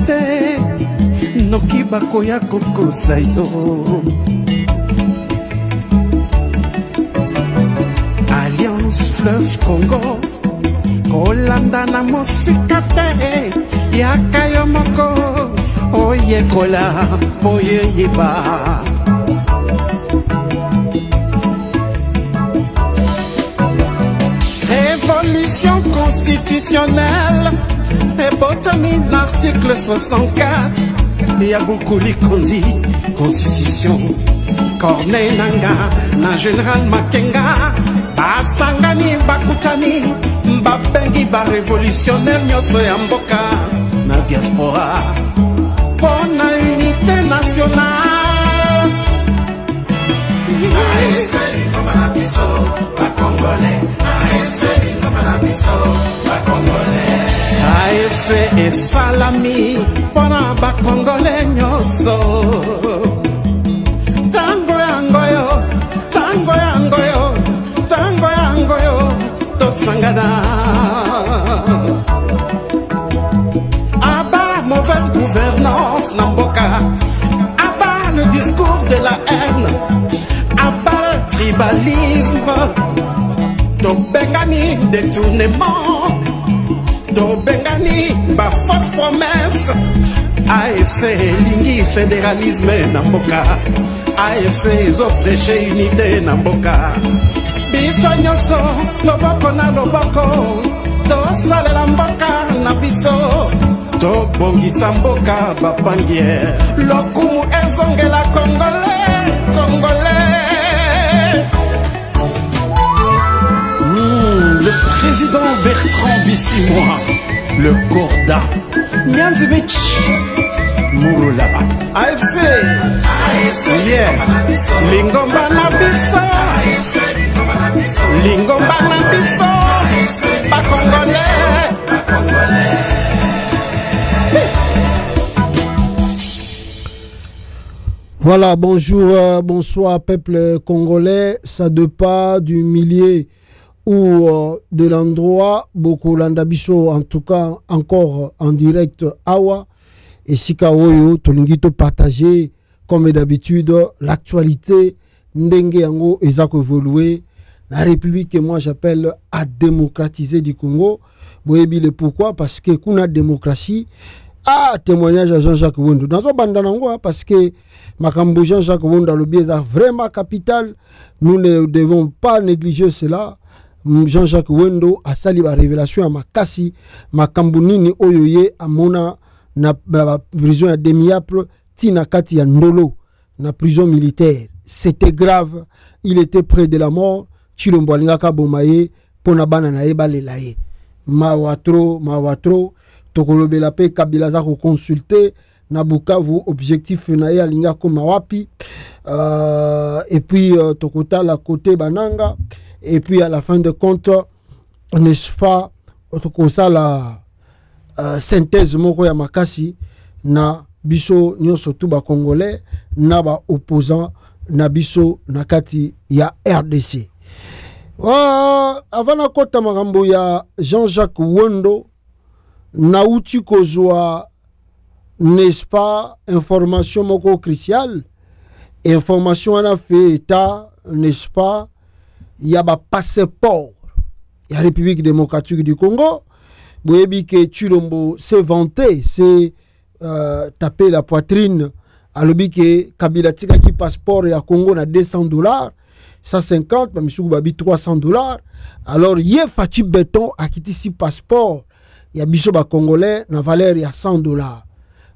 te noki bakoya kokosa yo. Alliance Fleuve Congo kolanda na mosika te yaka yo moko oyekola boyeyeba. Révolution constitutionnelle et botami l'article 64 Yabukuli Konzi constitution Corneille Nanga na général Makenga basangani bakutani babengi ba révolutionnaire nyoso ya mboka na diaspora pona unité nationale. AFC ngoma biso ba Congolais, AFC ngoma biso ba Congolais, AFC et salami pona ba Congolais nyoso. Tango yangoyo, tango yangoyo, tango yangoyo to sangada. Aba mauvaise gouvernance namboka, aba le discours de la haine, aba le tribalisme, to bengani détournement, to bengani ba fausse promesse. AFC lingi fédéralisme namboka, AFC zo prêcher unité namboka. Biso nyoso loboko na loboko to salela mboka na biso to bongisa mboka bapangier lokumu ezongela Congolais, Congolais. Le président Bertrand Bissimois, le Corda Mianzimich Mouroula, AFC, AFC, yeah, Lingomba na biso, AFC, Lingomba na biso, AFC, ba Congolais, ba Congolais. Voilà, bonjour, bonsoir peuple congolais, ça de pas du millier ou de l'endroit, beaucoup l'andabiso en tout cas encore en direct awa. Et si kawoyo tolingito partager comme d'habitude l'actualité ndenge yango ezako évoluer la république que moi j'appelle à démocratiser du Congo. Boyebi le pourquoi parce que kuna démocratie ah témoignage à Jean-Jacques Wendo dans un bandanango parce que makambo Jean-Jacques Wendo dans le biais vraiment capital, nous ne devons pas négliger cela. Jean-Jacques Wendo a sali la révélation à makasi makambo nini oyoye amona na prison ya Demiaple tina kati ya Ndolo na prison militaire. C'était grave, il était près de la mort. Chilombo alingaka bomaye pona bana na ye balelaye mawatro tokolobela pe Kabila za ko consulter na Bukavu objectif na ye alinga ko mawapi et puis tokota la côté bananga et puis à la fin de compte n'est-ce pas tokosa la synthèse moko ya makasi na biso nyonso tu ba Congolais na ba opposant na biso na kati ya RDC. Avant na kota makambo ya Jean-Jacques Wendo na uti kozwa n'est-ce pas information moko cruciale, information ana fait état n'est-ce pas ya ba passeport ya République démocratique du Congo. Boyebi que Chilombo s'est vanté, s'est tapé la poitrine à l'obi que Kabila tika qui passeport ya Congo na $200, 150, Mamisou Babi $300. Alors yé Fati Béton a quitté si passeport ya biso ba Congolais na valeur ya $100.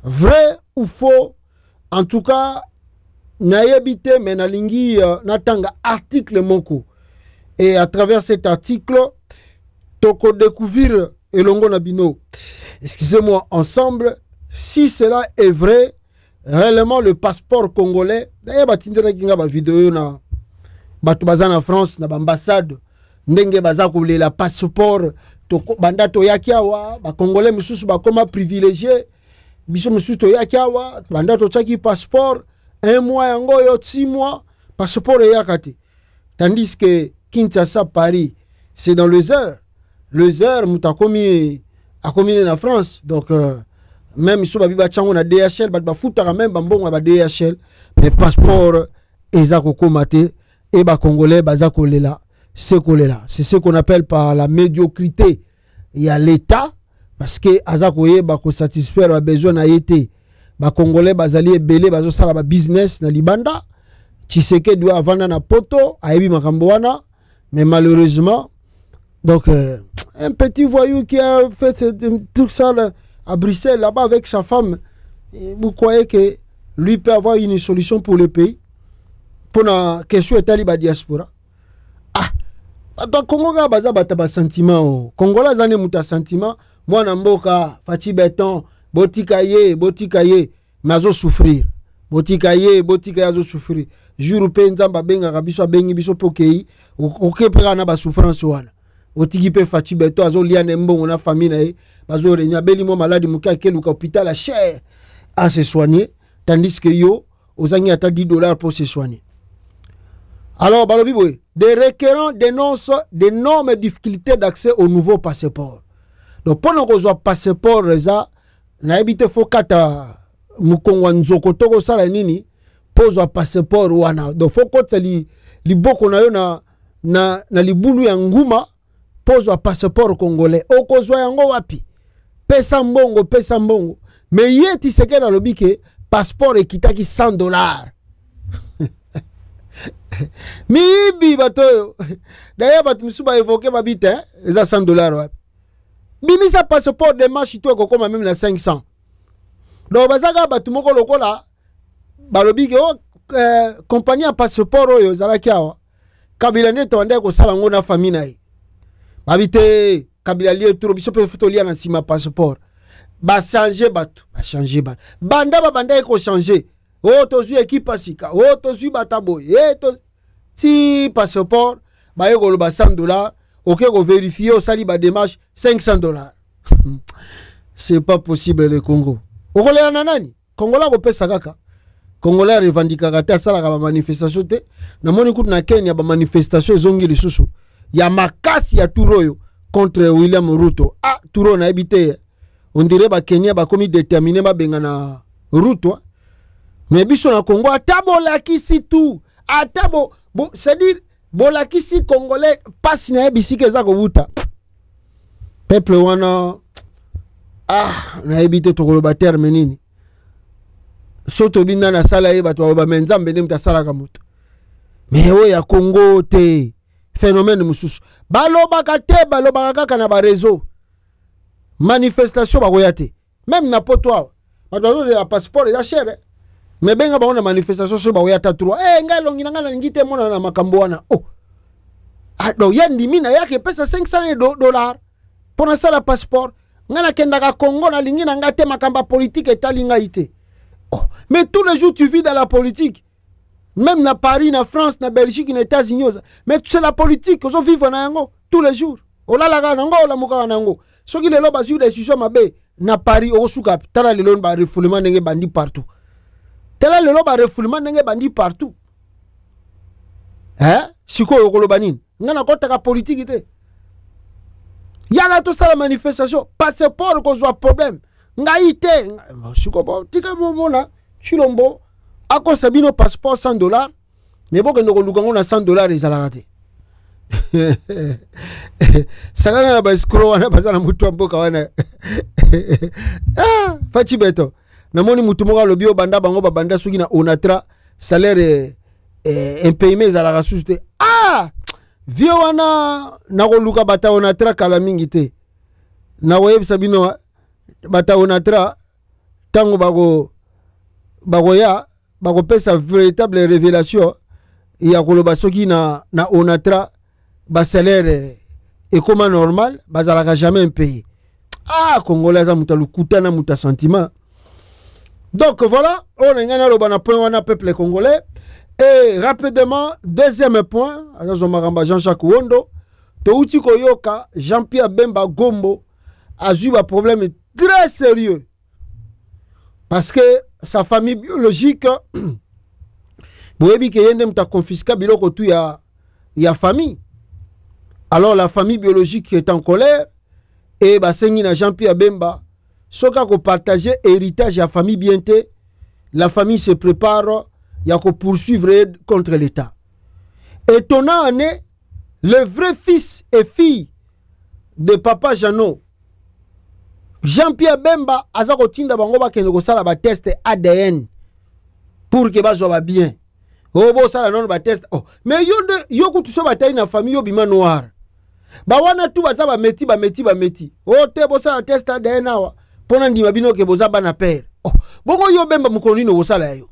Vrai ou faux? En tout cas, na yebite mais na lingi na tanga article moko. Et à travers cet article, toko découvrir Elongo Nabino, excusez-moi, ensemble, si cela est vrai, réellement le passeport congolais, d'ailleurs, batindera kinga ba vidéo na batu baza na France, na ambassade, ndenge baza ko la passeport, toko banda to yakiawa, ba congolais mususu ba koma privilégié, biso mususu to yakiawa, banda to tsaki passeport, 1 mois yango yo 6 mois, passeport yakati. Tandis que Kinshasa, Paris, c'est dans les heures. Les heures, a commis en France. Donc, même si babi ba chango na DHL ba futaka même bambongo ba DHL mais passeport ezako komate et ba congolais baza kolela c'est kolela c'est ce qu'on appelle par la médiocrité il y a l'état parce que azako yeba ko satisfaire ba besoin na été ba congolais bazali ebele bazo sala ba business na libanda Tshisekedi doit vendre na poto ayebi makambo wana mais malheureusement donc un petit voyou qui a fait tout ça là, à Bruxelles là-bas avec sa femme vous croyez que lui peut avoir une solution pour le pays pour la question etali ba diaspora donc Congo ga baza bata ba sentiment Congolais zane muta sentiment mwana mboka fachi beton botika ye mazo souffrir botika ye azo souffrir jour pe nzamba benga kabiso bengi biso pokei okepera na ba souffrance wana otiki pe fachi beton azo liane mbongo na famille na ye bazo renya beli mo malade muka keluka hôpital à cher à se soigner tandis que yo ozangi ata $10 pour se soigner. Alors balobi boy des requérants dénoncent d'énormes difficultés d'accès au nouveau passeport. Donc pendant qu'on soit passeport reza na ebite fo kata mukongo nzoko toko sala nini pose passeport wana donc faut kota li boko na yo na libulu ya nguma pose passeport congolais okozwa yango wapi pesa mbongo mais yeti seke na lobike passeport ekitaki $100 mibi batoyo d'ailleurs bat misuba évoquer babite eza $100 wapi bimi sa passeport de marche to ko même na 500 donc bazaka batu moko lokola balobi ke compagnie ya passeport oyo zalaki awa kabila nde tawande ko sala ngo na famille na ye babite kabila lié turo biso pe foto lia na sima passeport ba changer batu banda ko changer tozu équipe asika tozu batabo ti passeport ba yego lo ba $100 OK ko vérifier au sali ba démarche $500 c'est pas possible le Congo okolela na nani Congolais ko pesa kaka Congolais revendika ta sala ka manifestation te na moni kutu na Kenya ba manifestation ezongi lisusu ya makasi ya turoyo contre William Ruto turo na ebite on dirait ba Kenya ba komi déterminé ba benga na Ruto mais biso na Congo atabo la kisi tout atabo c'est-à-dire bolakisi Congolais passe na bisike za ko buta peuple wana na ebite to ko ba terme nini soto binda na sala ye bato ba menzambe ne mtasala ka mutu mais o ya Congo te phénomène mususu balobaka kaka na ba réseau manifestation ba koyate même na poto bato ya passeport ya cher mais benga ba on manifestation so ba koyata 3 ngalongi na ngite mona na makambo wana donc yandi mina yake pesa $500 pour na sala passeport ngana kenda ka Congo na lingi na ngate makamba politique etalinga ite mais tous les jours tu vis dans la politique même na Paris na France na Belgique na États-Unis mais c'est la politique on vivre na yango tous les jours olala ka nango la muka nango soki lelo ba sur décision mabe na Paris osuka tala lelo ba refoulement ndenge bandi partout tala lelo ba refoulement ndenge bandi partout siko okoloba nini ngana kota ka politique te yanga to sala manifestation passeport ko zo problème ngaite siko bo tika mona chilombo ako sabino passeport $100 mais boko ndoko lukango na $100 ezalaka te sagana na ba scroll wana bazana mutu mboka wana fachi beto namoni mutu moko lobio banda bango banda suki na onatra salaire impayé ezalaka susu te vio wana na koluka bata onatra kala mingi te na webisa bino bata onatra tango bagoya pesa véritable révélation ya koloba soki na onatra ba salaire et comme normal bazalaka jamais impayé Congolais za muta lukutana muta sentiment. Donc voilà, on a un point wana peuple congolais. Et rapidement, deuxième point, Jean-Jacques Wondo, Touti Koyoka, Jean-Pierre Bemba Gombo a eu un problème très sérieux. Parce que sa famille biologique, Boebi Keyendem t'a confisqué biloko tu ya famille. Alors la famille biologique est en colère et Basengi na Jean-Pierre Bemba soka ko partager héritage à famille bien te, la famille se prépare ya ko poursuivre contre l'État. Étonnant est le vrai fils et fille de Papa Jano, Jean-Pierre Bemba, aza ko tinda bango ba kende ko sala ba test ADN pour que bazo ba bien. Oh bo sala non ba test. Oh, mais yo ko tuso ba tayi na famille yo bima noir. Ba wana tu baza ba meti. Oh te bo sala test ADN awa. Pona ndima bino ke boza bana père. Oh, bongo yo Bemba mukoni no sala yo.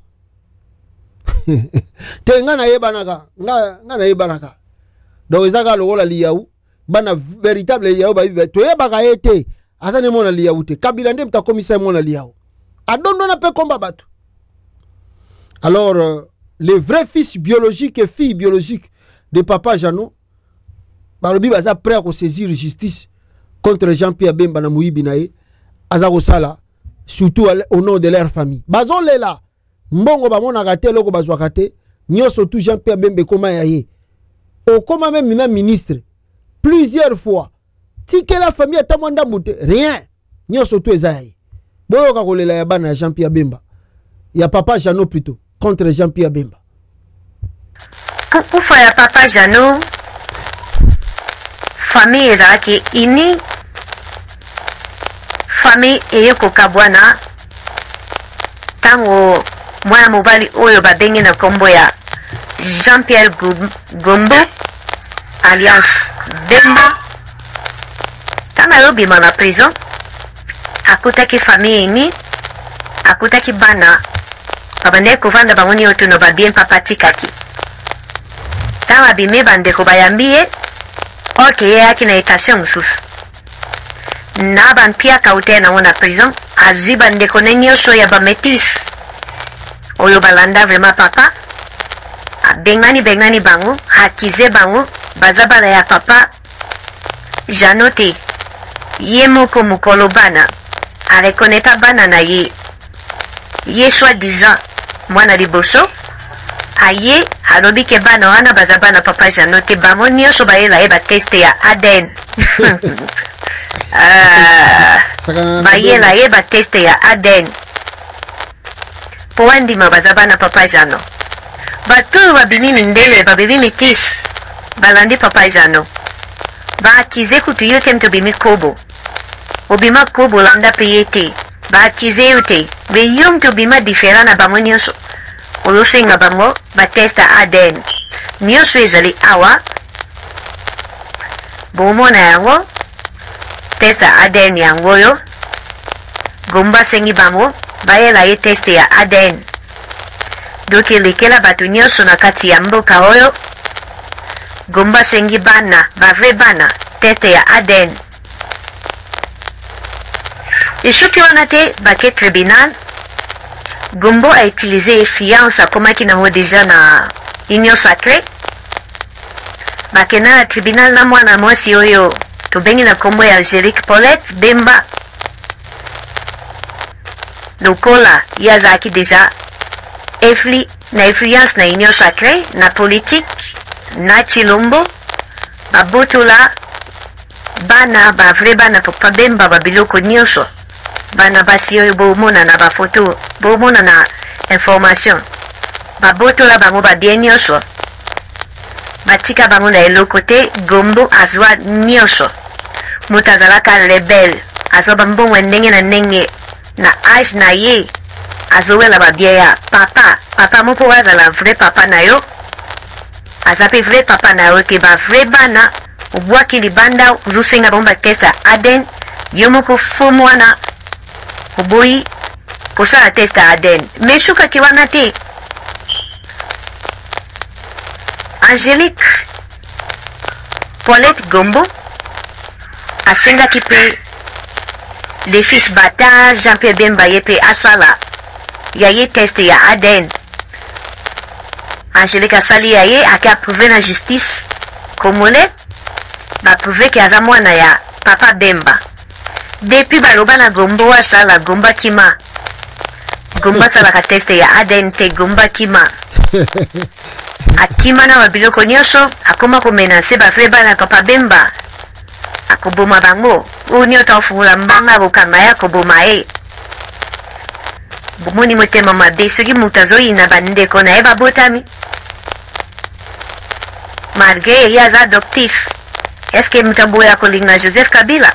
Te nga na yebanaka. Donc ezaka lokola liyaou bana véritable liyaou ba to yebaka ete azane mona liyaou te Kabila nde mta commissaire mona liyaou adondo na pe komba batu. Alors les vrais fils biologiques et filles biologiques de Papa Jano balobi baza prêt à saisir justice contre Jean-Pierre Bemba na muyibi na ye azako sala surtout au nom de leur famille. Bazon lela mbongo ba mona kate loko bazwa kate nyoso tout Jean-Pierre Bemba koma ya ye. Au comme même ministre plusieurs fois tike la famille atamwanda mute rien nyoso tout ezai boyo ka kolela ya bana Jean-Pierre Bemba ya Papa Jano plutôt contre Jean-Pierre Bemba pour faire Papa Jano famille ezaki ini famille eyeko kabwana tango mwana mobali oyo babengi na kombo ya Jean-Pierre Gombo alias Bemba tana yobi mana prison akutaki famille ini akutaki bana babande kovanda bamoni oto no babien papa tikaki tana bime bande ko bayambie ok yaki na etation mususu na ban pia kaute na wona prison aziba ndeko nenyoso ya bametis oyo balanda vraiment papa bengani bango hakize bango bazabala ya Papa Jano te ye moko mukolo bana arekoneta bana na ye soi-disant mwana liboso aye alobi ke bana wana bazabana Papa Jano te bango nyonso bayela ye bateste ya ADN bayela ye bateste ya ADN po wandima bazabana Papa Jano batu babini ndele babibi mitis balandi Papa Jano ba akize kutu yote mto bimi kobo obima kobo landa piyete ba akize yote be yom to bima diferana bango nyonso olosenga bango batesta ADN nyonso ezali awa bomona yango testa ADN yango yo Gomba sengi bango bayela ye teste ya ADN donc elekela batu nyonso na kati ya mboka oyo Gomba sengi bana bavre bana teste ya ADN esuki wana te bake tribunal Gombo a utilisé fiance akomaki nango deja na union sacrée bake na tribunal na mwana mwasi oyo tobengi na kombo ya Angélique Paulette Bemba lokola ye azalaki deja na influence na union sacrée na politique na Chilombo babotola bana bavre bana Papa Bemba babiloko nyonso bana basi oyo bomona na bafoto bomona na information babotola bango babie nyonso batika bango na eloko te Gombo azwa nyonso moto azalaka rebelle azwa bambongo ndenge na ndenge na age na ye azowela babie ya papa moko azala vrai papa na yo azape vrai papa na yo ke ba vrai bana obwaki libanda ozosenga bango batesta ADN yo moko fo mwana oboyi kosala testa ADN mais sukaki wana te Angélique Paulette Gombo asengaki mpe le fils bata Jean-Pierre Bemba ye mpe asala ya ye teste ya ADN Angélique asali ya ye ake approuvé na justice congolais baprouvé ke aza mwana ya Papa Bemba depuis baloba na Gombo asala Gomba kima Gomba asalaka teste ya ADN te Gomba kima akima na babiloko nyonso akoma komenase bafre bana Papa Bemba akoboma bango uni otafula mbanga bokanga ya koboma e bomoni motema mabe soki moto azoyina bandeko na ye babotami malgré ye aza adoptif. Eske moto aboya akolinga Joseph Kabila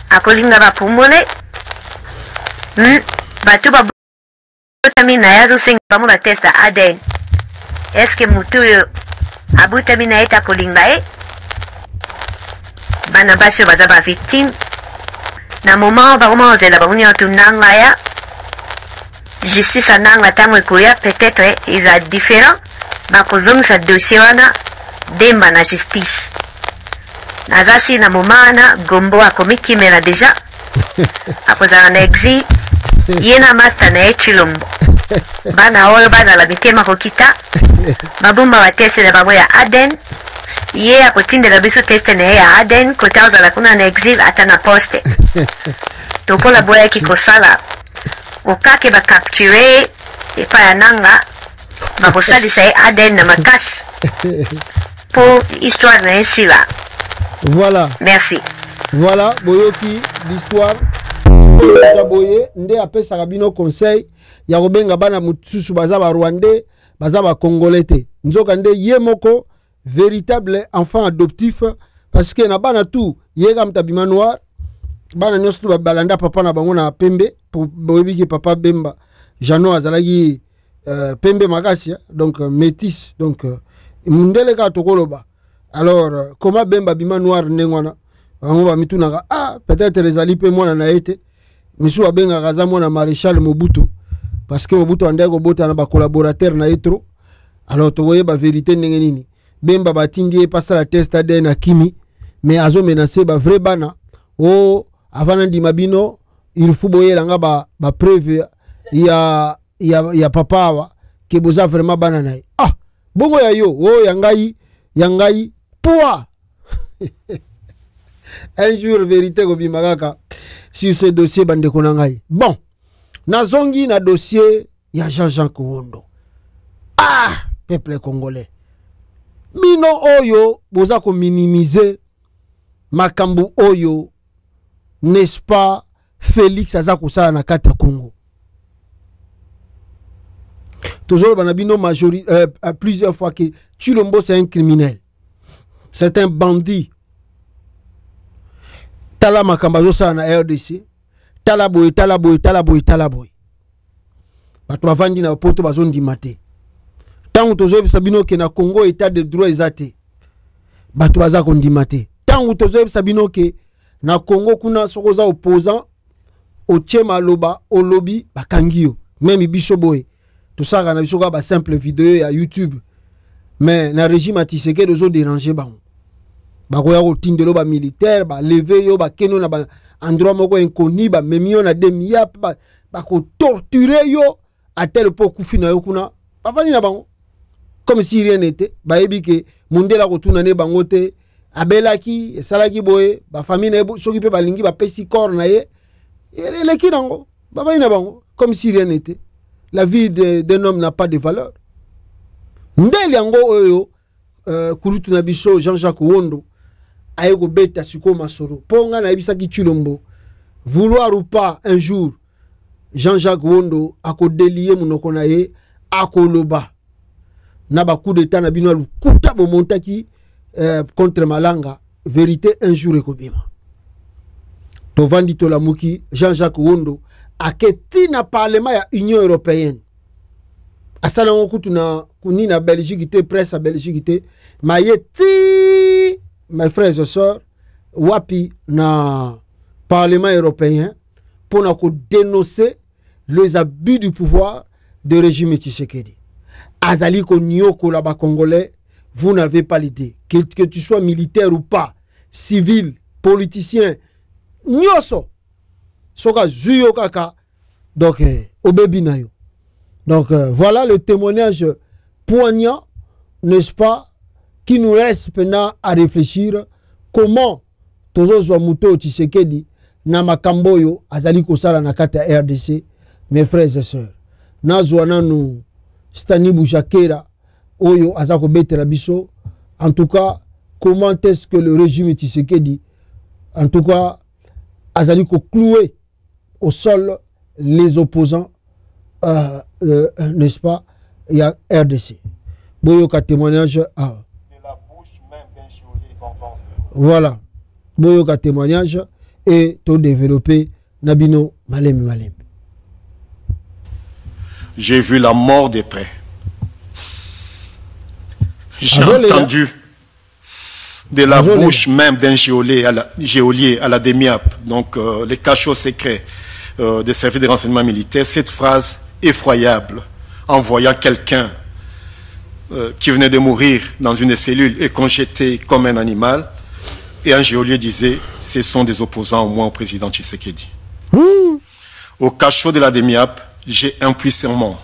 akolinga bapumole bato babotami na ye azosenga bango batesta ADN. Eske moto oyo abotami na ye te akolinga ye? Bana basi baza ba victime na moment bakoma ozela bauni otundanga ya justice ananga tango ekoya peut-être eza différent bakozongisa dossier wana demba na justice. Naza si na moment na Gombo akomikimela deja akozala na exil ye na master na ye Chilombo bana oyo bazala mitema kokita babomba batesele bango ya ADN ye akotindela biso teste na ye ya ADN kota ozala kuna na exil ata na poste tokola boyaki kosala okake bacapture epai ya nanga bakosalisa ye ADN na makasi po histoire na ye sila. Voilà. Merci. Voilà, boyoki l'histoire. Boye nde apesaka bino conseil ya kobenga bana mususu baza ba Rwandais, baza ba Congolais te. Nzoka nde ye moko véritable enfant adoptif parce que na bana tout yega mtabima noir bana nyosu balanda papa na bango na pembe pour boyebi papa Bemba Jano azalaki pembe makasi donc métis donc mundele ka tokoloba. Alors comment Bemba bima noir ndengwana bango ba mitunaka peut-être les ali pe mwana na été misu abenga kaza mwana maréchal Mobutu parce que Mobutu andeko bota na ba collaborateur na etro. Alors tokoye ba vérité ndenge nini Bemba batindi passa la test ADN na Kimi mais azo menacer ba vrai bana avant ndi mabino il faut boyer langa ba preuve ya papa wa ke boza vraiment bana na bongo ya yo yangai poa un jour vérité ko bimakaka sur ce dossier bande konangai. Bon nazongi na dossier ya Jean-Jacques Wondo. Peuple congolais bino oyo boza ko minimiser makambu oyo n'est-ce pas Félix aza kosala na kata Congo. Toujours banabino plusieurs fois que Chilombo c'est un criminel, c'est un bandit. Tala makambazo sa na RDC, talaboy. Bato bavandi na poto bazondi mate. Tangu tozo sabino ke na Congo état de droit ezate. Bato baza kondi mate. Tangu tozo sabino ke na Congo kuna sokoza opposant au chema loba au lobby bakangio. Même biso boy. Tout ça na biso ba simple vidéo à YouTube. Mais na régime a tiseke dozo déranger ba. Ba ko ya ko tindelo ba militaire ba lever yo ba keno na ba endroit moko inconnu ba memio na demia ba ko torturer yo à tel point ku fina yo kuna. Ba fani na bango. Comme si rien n'était. Ba yebi ke mundela ko tuna ne bango te abelaki esalaki boye ba famille na soki pe balingi ba pesi corps na ye eleki nango ba fani na bango comme si rien n'était. La vie d'un homme n'a pas de valeur. Ndeli yango oyo kurutu na biso Jean-Jacques Wondo ayeko beta siko masoro ponga na ebisaki Chilombo vouloir ou pas un jour Jean-Jacques Wondo ako délier munoko na ye akoloba na ba coup d'état na bino lukuta bo montaki contre Malanga vérité un jour ekobima to vandi to lamuki Jean-Jacques Wondo aketi na parlement ya Union européenne asala ngokutu na kuni na Belgique te presse à Belgique te mayeti mes frères et sœurs wapi na parlement européen pour na ko dénoncer les abus du pouvoir de régime Tshisekedi. Azali ko nyoko la ba congolais, vous n'avez pas l'idée que tu sois militaire ou pas, civil, politicien, nyoso soka zuyo kaka donc obebi na yo. Donc voilà le témoignage poignant, n'est-ce pas, qui nous reste maintenant à réfléchir comment tozo zwa muto Tshisekedi na makamboyo azali kosala na kata RDC. Mes frères et sœurs, nazwa nanu Stani Boujakera oyo azako betela biso. En tout cas, comment est-ce que le régime Tshisekedi en tout cas, azali ko clouer au sol les opposants, n'est-ce pas, il y a RDC. Boyoka témoignage. De la bouche même d'un geôlier. Voilà. Boyoka témoignage et tout développer Nabino Malem Malem. J'ai vu la mort de près. J'ai entendu de la bouche même d'un geôlier à la DEMIAP, donc les cachots secrets des services de renseignement militaire, cette phrase effroyable en voyant quelqu'un qui venait de mourir dans une cellule et qu'on jetait comme un animal, et un geôlier disait ce sont des opposants au moins au président Tshisekedi. Au cachot de la DEMIAP, j'ai impuissamment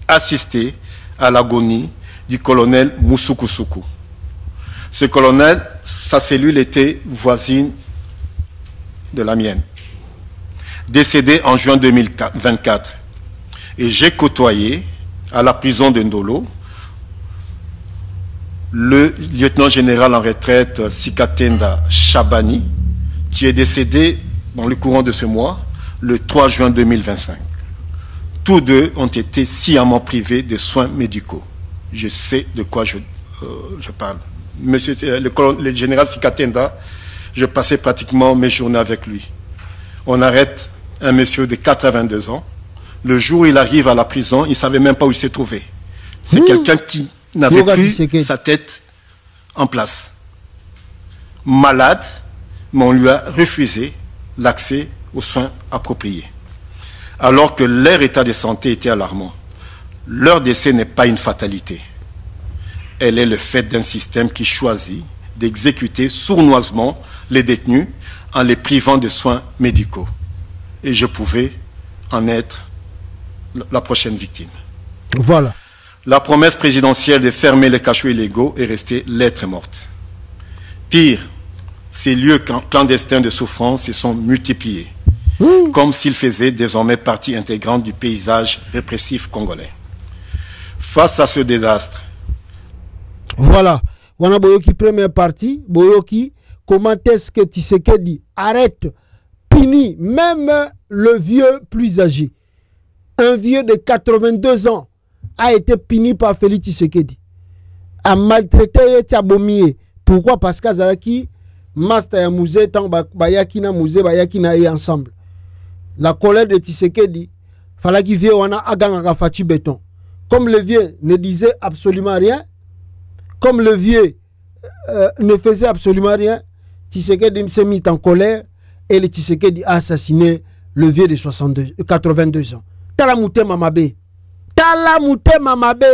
assisté à l'agonie du colonel Moussoukoussoukou. Ce colonel, sa cellule était voisine de la mienne, décédé en juin 2024. Et j'ai côtoyé à la prison de Ndolo le lieutenant-général en retraite Sikatenda Chabani, qui est décédé dans le courant de ce mois, le 3 juin 2025. Tous deux ont été sciemment privés de soins médicaux. Je sais de quoi je parle. Monsieur, le général Sikatenda, je passais pratiquement mes journées avec lui. On arrête un monsieur de 82 ans. Le jour où il arrive à la prison, il ne savait même pas où il s'est trouvé. C'est quelqu'un qui n'avait plus sa tête en place. Malade, mais on lui a refusé l'accès aux soins appropriés. Alors que leur état de santé était alarmant. Leur décès n'est pas une fatalité. Elle est le fait d'un système qui choisit d'exécuter sournoisement les détenus en les privant de soins médicaux. Et je pouvais en être la prochaine victime. Voilà. La promesse présidentielle de fermer les cachots illégaux est restée lettre morte. Pire, ces lieux clandestins de souffrance se sont multipliés, comme s'ils faisaient désormais partie intégrante du paysage répressif congolais. Face à ce désastre, voilà. On a Boyoki première partie. Boyoki, comment est-ce que Tshisekedi arrête, punit même le vieux plus âgé. Un vieux de 82 ans a été puni par Félix Tshisekedi. A maltraité et abomié. Pourquoi? Parce qu'Azalaki, Master et Mouzé, tant Bayaki na Mouzé, Bayaki na et ensemble. La colère de Tshisekedi, fallait qu'il vienne on a aganga fati béton. Comme le vieux ne disait absolument rien, comme le vieux ne faisait absolument rien, Tshisekedi s'est mis en colère et le Tshisekedi a assassiné le vieux de 82 ans. Talamute Mamabe. Talamute Mamabe.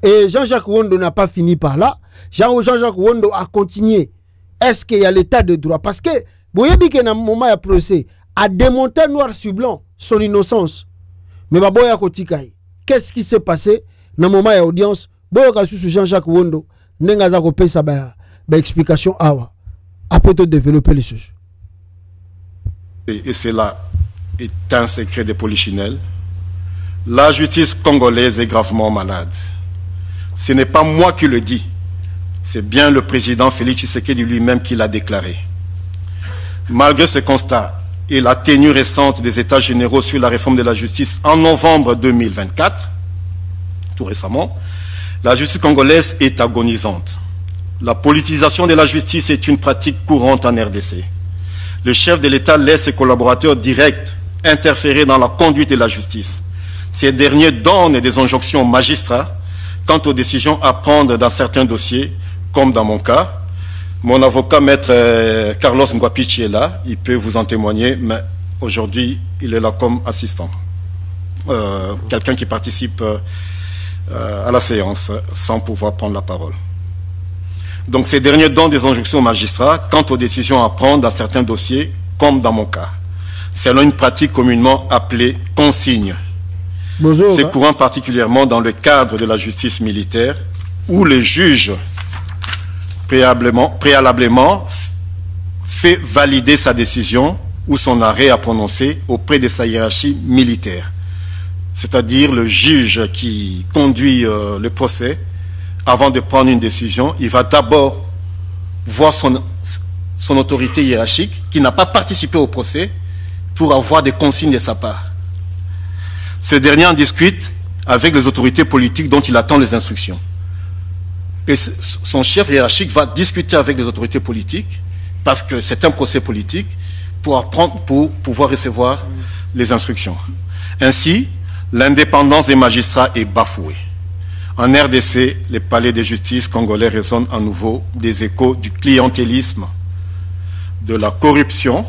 Et Jean-Jacques Wondo n'a pas fini par là. Jean-Jacques Wondo a continué. Est-ce qu'il y a l'état de droit? Parce que, Boyebi que dans le moment de procès, a démonté noir sur blanc son innocence. Mais Baboya Kotikai, qu'est-ce qui s'est passé dans le moment de l'audience? Boyoka sous Jean-Jacques Wondo, Nengaza Kopé sa explication awa. Après tout développer les choses. Et cela est un secret de Polichinelle. La justice congolaise est gravement malade. Ce n'est pas moi qui le dis. C'est bien le président Félix Tshisekedi lui-même qui l'a déclaré. Malgré ce constat et la tenue récente des États généraux sur la réforme de la justice en novembre 2024, tout récemment, la justice congolaise est agonisante. La politisation de la justice est une pratique courante en RDC. Le chef de l'État laisse ses collaborateurs directs interférer dans la conduite de la justice. Ces derniers donnent des injonctions aux magistrats quant aux décisions à prendre dans certains dossiers, comme dans mon cas. Mon avocat, maître Carlos Ngwapichi, est là, il peut vous en témoigner, mais aujourd'hui, il est là comme assistant. Quelqu'un qui participe à la séance sans pouvoir prendre la parole. Donc ces derniers donnent des injonctions aux magistrats quant aux décisions à prendre dans certains dossiers, comme dans mon cas, selon une pratique communément appelée consigne. C'est courant particulièrement dans le cadre de la justice militaire, où le juge préalablement fait valider sa décision ou son arrêt à prononcer auprès de sa hiérarchie militaire. C'est-à-dire le juge qui conduit le procès, avant de prendre une décision, il va d'abord voir son autorité hiérarchique, qui n'a pas participé au procès, pour avoir des consignes de sa part. Ce dernier en discute avec les autorités politiques dont il attend les instructions. Et son chef hiérarchique va discuter avec les autorités politiques, parce que c'est un procès politique, pour pouvoir recevoir les instructions. Ainsi, l'indépendance des magistrats est bafouée. En RDC, les palais de justice congolais résonnent à nouveau des échos du clientélisme, de la corruption,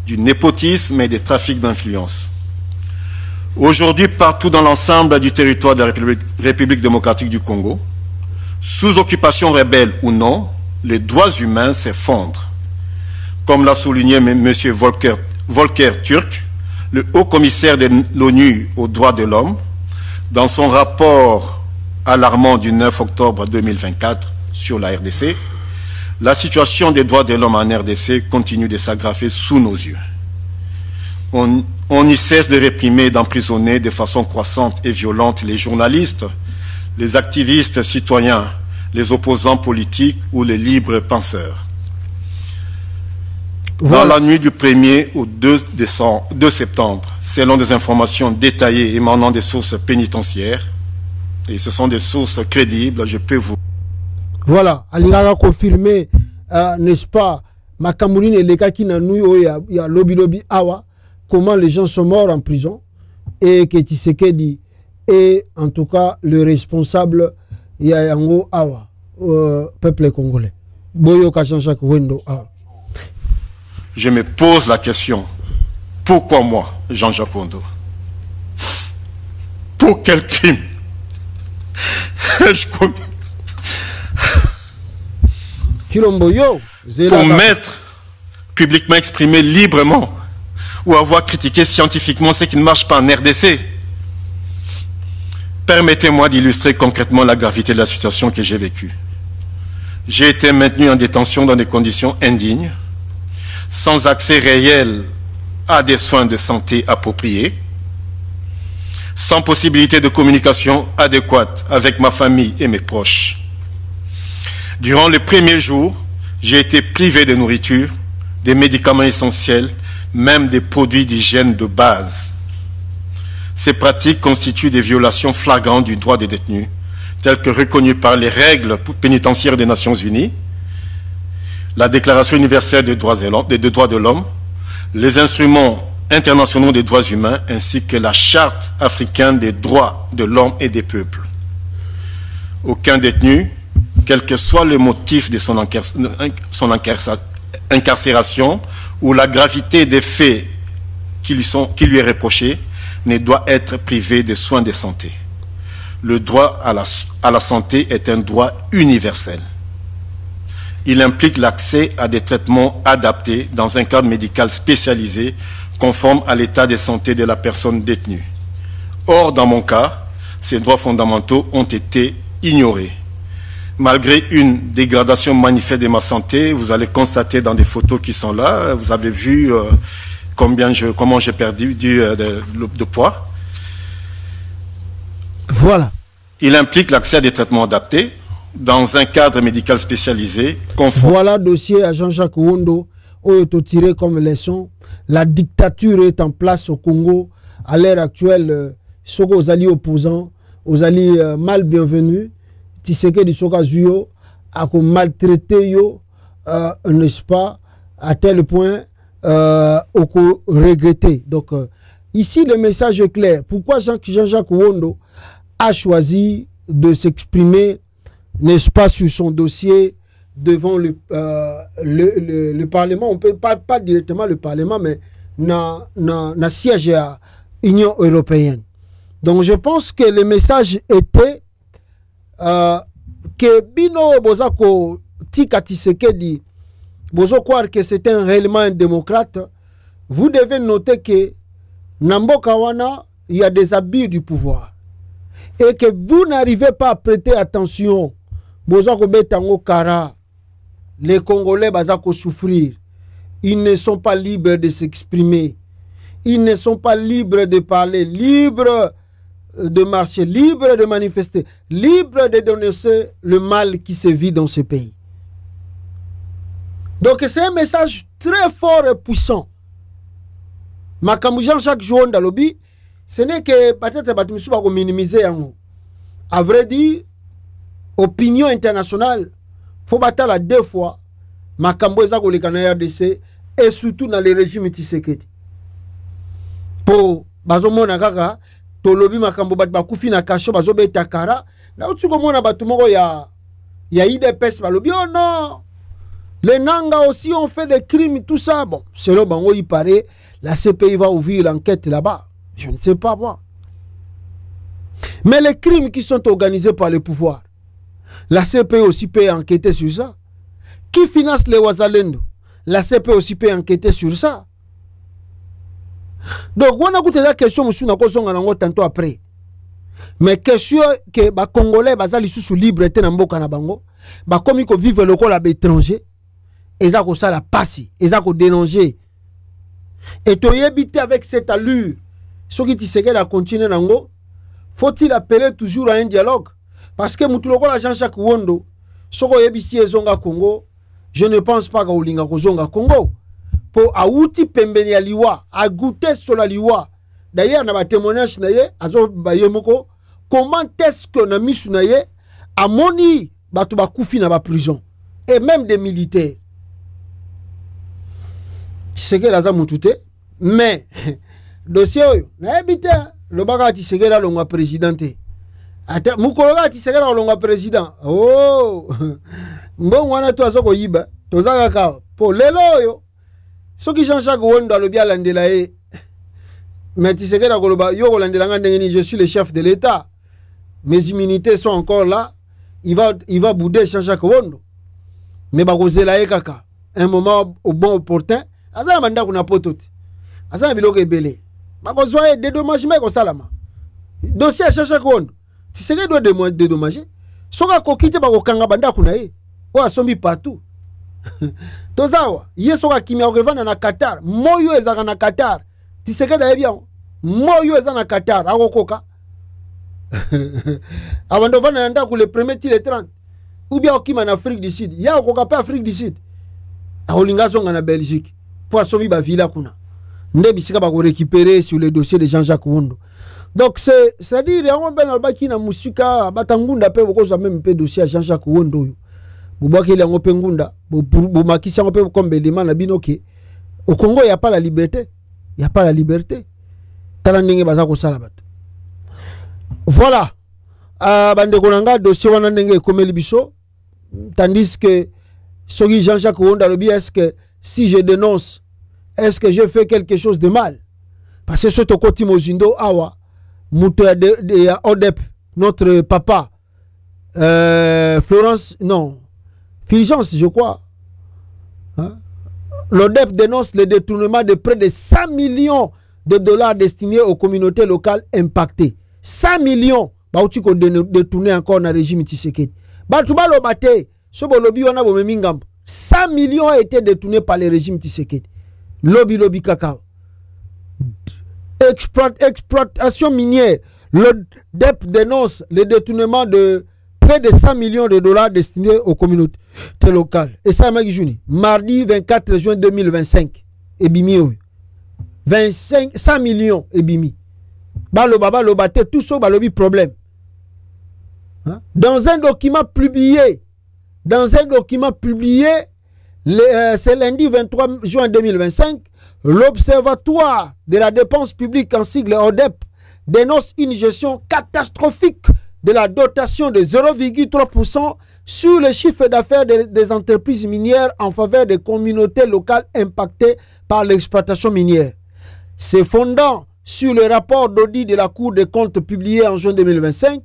du népotisme et des trafics d'influence. Aujourd'hui, partout dans l'ensemble du territoire de la République démocratique du Congo, sous occupation rebelle ou non, les droits humains s'effondrent. Comme l'a souligné M. Volker Turk, le haut-commissaire de l'ONU aux droits de l'homme, dans son rapport alarmant du 9 octobre 2024 sur la RDC, la situation des droits de l'homme en RDC continue de s'aggraver sous nos yeux. On y cesse de réprimer et d'emprisonner de façon croissante et violente les journalistes, les activistes citoyens, les opposants politiques ou les libres penseurs. Voilà. Dans la nuit du 1er au 2 septembre, selon des informations détaillées émanant des sources pénitentiaires, et ce sont des sources crédibles, je peux vous... Voilà, Alingara confirmé, n'est-ce pas, Makamouline et les cas qui il y a lobby awa, comment les gens sont morts en prison, et que Tshisekedi est en tout cas le responsable, il y a Yango awa, peuple congolais. Boyo Jean-Jacques Wendo awa. Je me pose la question, pourquoi moi, Jean-Jacques Wendo? Pour quel crime je commets? Pour m'être publiquement exprimé librement ou avoir critiqué scientifiquement ce qui ne marche pas en RDC. Permettez-moi d'illustrer concrètement la gravité de la situation que j'ai vécue. J'ai été maintenu en détention dans des conditions indignes, sans accès réel à des soins de santé appropriés, sans possibilité de communication adéquate avec ma famille et mes proches. Durant les premiers jours, j'ai été privé de nourriture, des médicaments essentiels, même des produits d'hygiène de base. Ces pratiques constituent des violations flagrantes du droit des détenus, telles que reconnues par les règles pénitentiaires des Nations Unies, la Déclaration universelle des droits de l'homme, les instruments internationaux des droits humains, ainsi que la Charte africaine des droits de l'homme et des peuples. Aucun détenu, quel que soit le motif de son incarcération ou la gravité des faits qui lui est reproché, ne doit être privé de soins de santé. Le droit à la santé est un droit universel. Il implique l'accès à des traitements adaptés dans un cadre médical spécialisé conforme à l'état de santé de la personne détenue. Or, dans mon cas, ces droits fondamentaux ont été ignorés. Malgré une dégradation manifeste de ma santé, vous allez constater dans des photos qui sont là, vous avez vu comment j'ai perdu de poids. Voilà. Il implique l'accès à des traitements adaptés dans un cadre médical spécialisé. Voilà dossier à Jean-Jacques Wendo, où il est tiré comme leçon. La dictature est en place au Congo. À l'heure actuelle, ceux aux alliés opposants, aux alliés mal bienvenus, Tshisekedi Soka Zuyo a maltraité yo, n'est-ce pas, à tel point au regretté. Donc ici le message est clair. Pourquoi Jean-Jacques Wendo a choisi de s'exprimer, n'est-ce pas, sur son dossier devant le Parlement? On peut pas directement le Parlement, mais na siège à l'Union européenne. Donc je pense que le message était que Bino Bozako Tika Tshisekedi Bozo croire que c'est un réellement un démocrate. Vous devez noter que Namboka wana, il y a des abus du pouvoir et que vous n'arrivez pas à prêter attention. Bozako betango kara, les Congolais bazako souffrir. Ils ne sont pas libres de s'exprimer. Ils ne sont pas libres de parler, libres de marcher, libres de manifester, libres de dénoncer le mal qui se vit dans ce pays. Donc c'est un message très fort et puissant. Makambu Jean-Jacques Jouon dans lobby, ce n'est que peut-être Batumsu va minimiser en haut. À vrai dire, opinion internationale, faut battre la 2 fois. Makambu Eza Golekana RDC et surtout dans le régime Tshisekedi. Pour bazomona kaka to lobby makambu bat bakufi na kasho bazobe takara na utu komona batumoko ya IDPS ba lobby oh non. Les Nanga aussi ont fait des crimes, tout ça. Bon, selon Bango, il paraît, la CPI va ouvrir l'enquête là-bas. Je ne sais pas moi. Mais les crimes qui sont organisés par le pouvoir, la CPI aussi peut enquêter sur ça. Qui finance les Ouazalendo? La CPI aussi peut enquêter sur ça. Donc, on a écouté la question, monsieur, tantôt après. Mais question que les Congolais, ils sont libres, comme ils vivent le col à l'étranger. Ils ont ça la passe, ils ont dénoncé. Et tu es habité avec cette allure. Ce qui t'y à continuer nango, faut-il appeler toujours à un dialogue? Parce que Moutuloko la Jean-Jacques Wondo, ce qu'on est zonga Congo, je ne pense pas que Olinga Zonga Congo. Pour Aouti Pembeni Aliwa, à goûter sur la Liwa. D'ailleurs, dans ma témoignage, comment est-ce qu'on a mis sur à Moni, Batouba Koufi dans la prison, et même des militaires. Tshisekedi laza mutute mais dossier oyo na habité le baga Tshisekedi la longa présidente ata mukologa Tshisekedi la longa président oh mbon wana to azoko yiba tozaka ka po lelo oyo soki Jean-Jacques Wondo alobi alandela e mais Tshisekedi akoloba yo kolandela nga ndenge ni je suis le chef de l'État, mes immunités sont encore là, il va bouder Jean-Jacques Wondo mais bakozela e kaka un moment au bon opportun. Azana manda kuna pototi. Azana biloko ebele. Bakozwa dédommagement ko salama. Dossier Jean-Jacques Wondo. Tshisekedi doit dédommager. Soka kokite bakokanga banda kuna ye. O asombi partout. Tozawa, ye soka kimia okevana na Qatar. Moyo ezaka na Qatar. Tshisekedi ayebi. Moyo ezaka na Qatar akokoka. Abando vana nda ku le premier tir 30. Ou bien okima na Afrique du Sud. Ya okoka pa Afrique du Sud. Aolinga zonga na Belgique. Pour assombrer la ville kuna ndebisika ba récupérer sur le dossier de Jean-Jacques Wondo. Donc c'est-à-dire on ben albaki na musika batangunda pe bokoza même pe dossier Jean-Jacques Wondo bubaki le ngope ngunda bumakisa ngope comme élément na binoke au Congo il y a pas la liberté, il y a pas la liberté tala ndenge baza ko sala bato voilà bande konanga dossier wana ndenge komeli biso tandis que soki Jean-Jacques Wondo lobi est-ce que si je dénonce, est-ce que je fais quelque chose de mal? Parce que ce Toko Mozindo Awa, Moutoya de Odep, notre papa, Florence, non, Fulgence, je crois. Hein? L'Odep dénonce le détournement de près de 100 millions de dollars destinés aux communautés locales impactées. 100 millions, Bautiko détourné encore dans le régime Tshisekedi. Batouba lo bate, ce bolobi wana bo memingambo. 100 millions ont été détournés par le régime Tshisekedi. Lobby cacao. Exploitation minière. Le DEP dénonce le détournement de près de 100 millions de dollars destinés aux communautés locales. Et ça, mardi 24 juin 2025. Et bimi 100 millions et bimi. Balo baba lo bate tout ça balobi problème. Hein? Dans un document publié, c'est lundi 23 juin 2025, l'Observatoire de la dépense publique en sigle ODEP dénonce une gestion catastrophique de la dotation de 0,3% sur le chiffre d'affaires des entreprises minières en faveur des communautés locales impactées par l'exploitation minière. Se fondant sur le rapport d'audit de la Cour des comptes publié en juin 2025,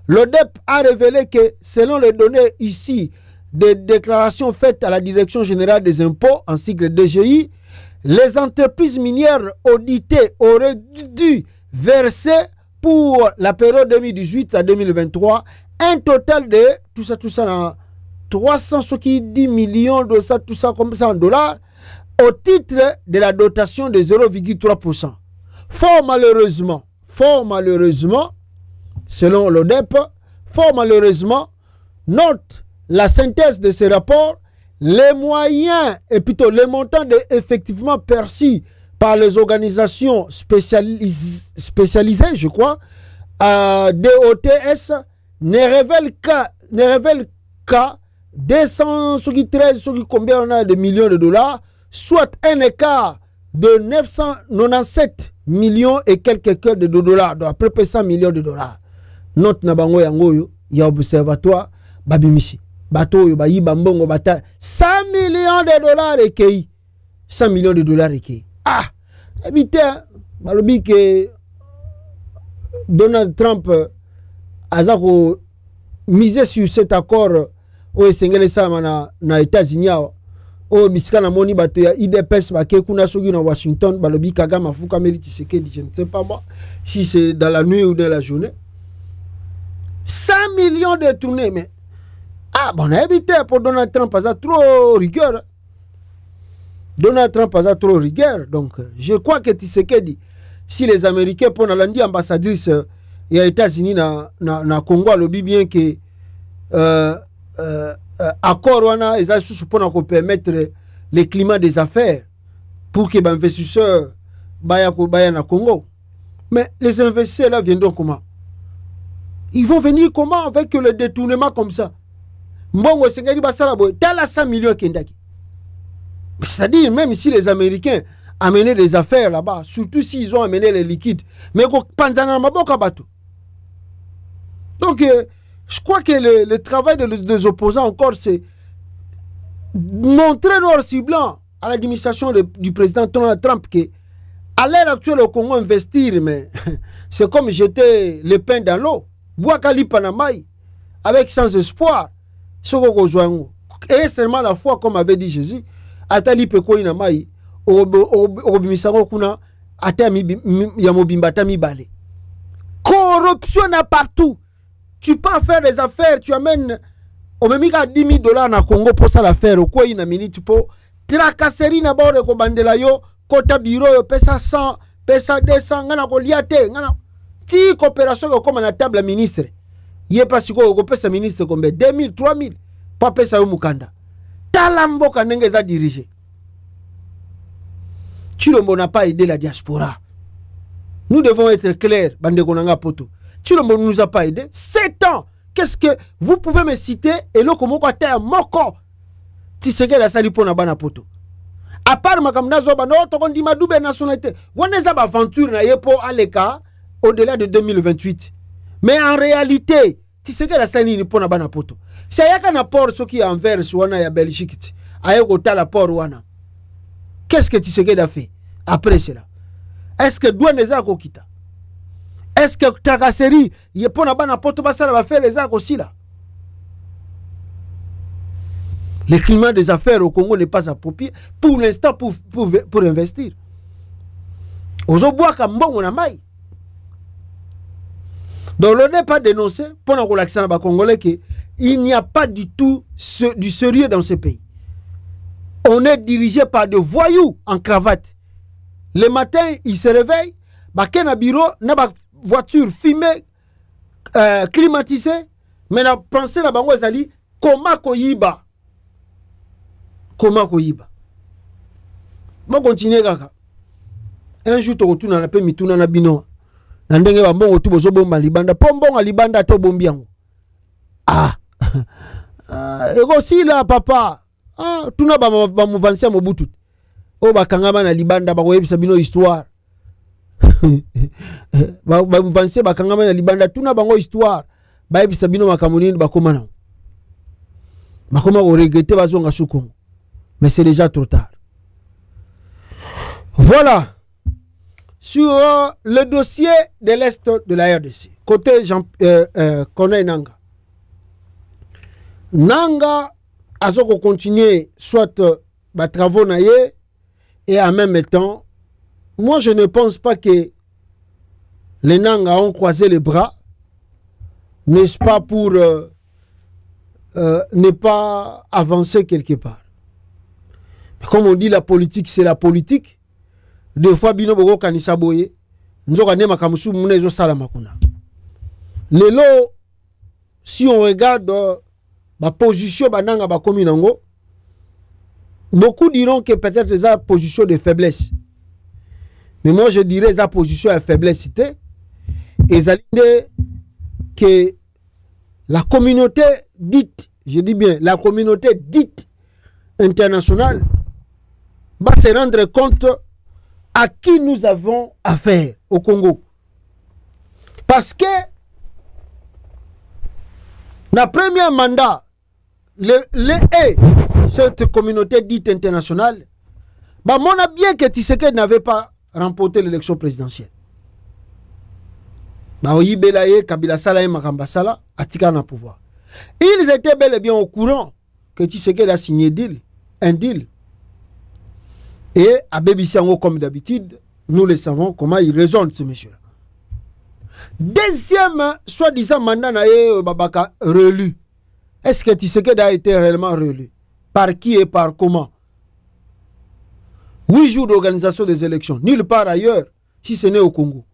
l'ODEP a révélé que, selon les données ici des déclarations faites à la Direction générale des impôts, en sigle DGI, les entreprises minières auditées auraient dû verser pour la période 2018 à 2023 un total de tout ça 310 millions de ça, tout ça comme ça en dollars au titre de la dotation de 0,3%. Fort malheureusement, selon l'ODEP, fort malheureusement, note la synthèse de ce rapport, les moyens et plutôt les montants effectivement perçus par les organisations spécialisées, je crois, DOTS, ne révèlent qu'à 213, combien on a de millions de dollars, soit un écart de 997 millions et quelques cœurs de dollars, donc à peu près 100 millions de dollars. Note Nabango Yangoyo, il y a observatoire, Babimishi, Bato, Bayi, Bambongo, Bata, 100 millions de dollars et kei. 100 millions de dollars et kei. Ah! Évitez, Balobi que Donald Trump a misé sur cet accord au Sengele Sama na États-Unis. Au Biskana Moni Batea, IDPS, Bakekuna Sogi na Washington, Balobi Kagama Fuka Meliti Sekedi, je ne sais pas moi si c'est dans la nuit ou dans la journée. 100 millions de tournées, mais ah, bon, on a évité pour Donald Trump, pas trop rigueur. Donald Trump, pas trop rigueur. Donc, je crois que Tshisekedi, si les Américains, pour l'Andi ambassadrice, et aux États-Unis, na Congo, le bien que accord wana ils ont pour permettre le climat des affaires pour que les investisseurs baya na Congo. Mais les investisseurs là viendront comment? Ils vont venir comment avec le détournement comme ça? Mbongo Sengeli basala boy, tala 100 millions kendaki. C'est-à-dire même si les Américains amenaient des affaires là-bas, surtout s'ils ont amené les liquides, mais pendant maboka bateau. Donc je crois que le travail des opposants encore, c'est montrer noir sur blanc à l'administration du président Donald Trump que à l'heure actuelle au Congo investir, mais c'est comme jeter le pain dans l'eau. Boakali Panamai avec sans espoir. Et seulement la foi, comme avait dit Jésus, Atali Peko Inamai, Obimisaro Kuna, Atami Yamobimbata Mibale. Corruption à partout. Tu peux faire des affaires, tu amènes au même cas 10 000 $ na Congo pour ça l'affaire, au quoi il a minute pour tracasserie na bord de bandela yo, kota bureau, pesa 100, pesa 200, ngana ko liate, ngana ti coopération comme na table ministre. Yé pas si ko pesa ministre combien 2000, 3000, pas pesa yo mukanda. Talambo kanenge za diriger. Chilombo n'a pas aidé la diaspora. Nous devons être clairs, bande konanga poto. Chilombo ne nous a pas aidé. 7 ans. Qu'est-ce que vous pouvez me citer? Et là, comment on a moko? Tu sais que la sali pour na bana poto. À part ma kamna zoba, non, on dit ma double nationalité. On est à aventure na yepo aleka au-delà de 2028. Mais en réalité, tu sais que la sali ni pour na bana poto. C'est yaka na port ce qui est envers wana ya Belgique. Ayeko ta la port wana. Qu'est-ce que tu sais que a fait après cela? Est-ce que douane les a kokita? Est-ce que tracasserie, il y a pas na porte basala va faire les arcs aussi là? Le climat des affaires au Congo n'est pas approprié pour l'instant pour investir. Ozoboa kambongo na mai. Donc on n'est pas dénoncé pour nous relaxer na ba Congolais que il n'y a pas du tout du sérieux dans ce pays. On est dirigé par des voyous en cravate. Le matin, ils se réveillent, bakena bureau, na ba voiture fumée, climatisée, mais la pensée la bango ezali comment koyiba. Comment koyiba. Bon continuer kaka. Un jour to retourna na pe mituna na bino. Na ndenge ba mbongo tu bozo bomba libanda, po mbongo libanda to bombi yango. Ah. Ego si la papa. Ah, tuna ba movansia mobutu. O bakangama na libanda ba koyebisa bino histoire. Ba mvanse bakangama na libanda tuna bango histoire ba yebisa bino makamunini bakoma na bakoma ko regretter bazonga sukongo, mais c'est déjà trop tard. Voilà sur le dossier de l'Est de la RDC côté Jean Corneille Nanga azoko continuer soit ba travaux na ye et en même temps moi je ne pense pas que les Nanga ont croisé les bras, n'est-ce pas, pour ne pas avancer quelque part. Comme on dit, la politique, c'est la politique. Des fois, bino bogo kanisa boye, nzoka ne makamusu munezo sala makuna. Lelo, si on regarde la position ba Nanga ba komi nango, Beaucoup diront que peut-être c'est une position de faiblesse. Mais moi, je dirais que c'est une position de faiblesse. Et ça dit que la communauté dite, je dis bien, la communauté dite internationale va se rendre compte à qui nous avons affaire au Congo. Parce que le premier mandat, cette communauté dite internationale, bah, on a bien que Tshisekedi n'avait pas remporté l'élection présidentielle. Bah, Kabila Sala et Makamba Sala atika na pouvoir. Ils étaient bel et bien au courant que Tshisekedi a signé un deal. Et à Bébissango, comme d'habitude, nous le savons comment il raisonne, ce monsieur-là. Deuxième, soi-disant, mandat Babaka relu. Est-ce que Tshisekedi a été réellement relu? Par qui et par comment? 8 jours d'organisation des élections, nulle part ailleurs, si ce n'est au Congo.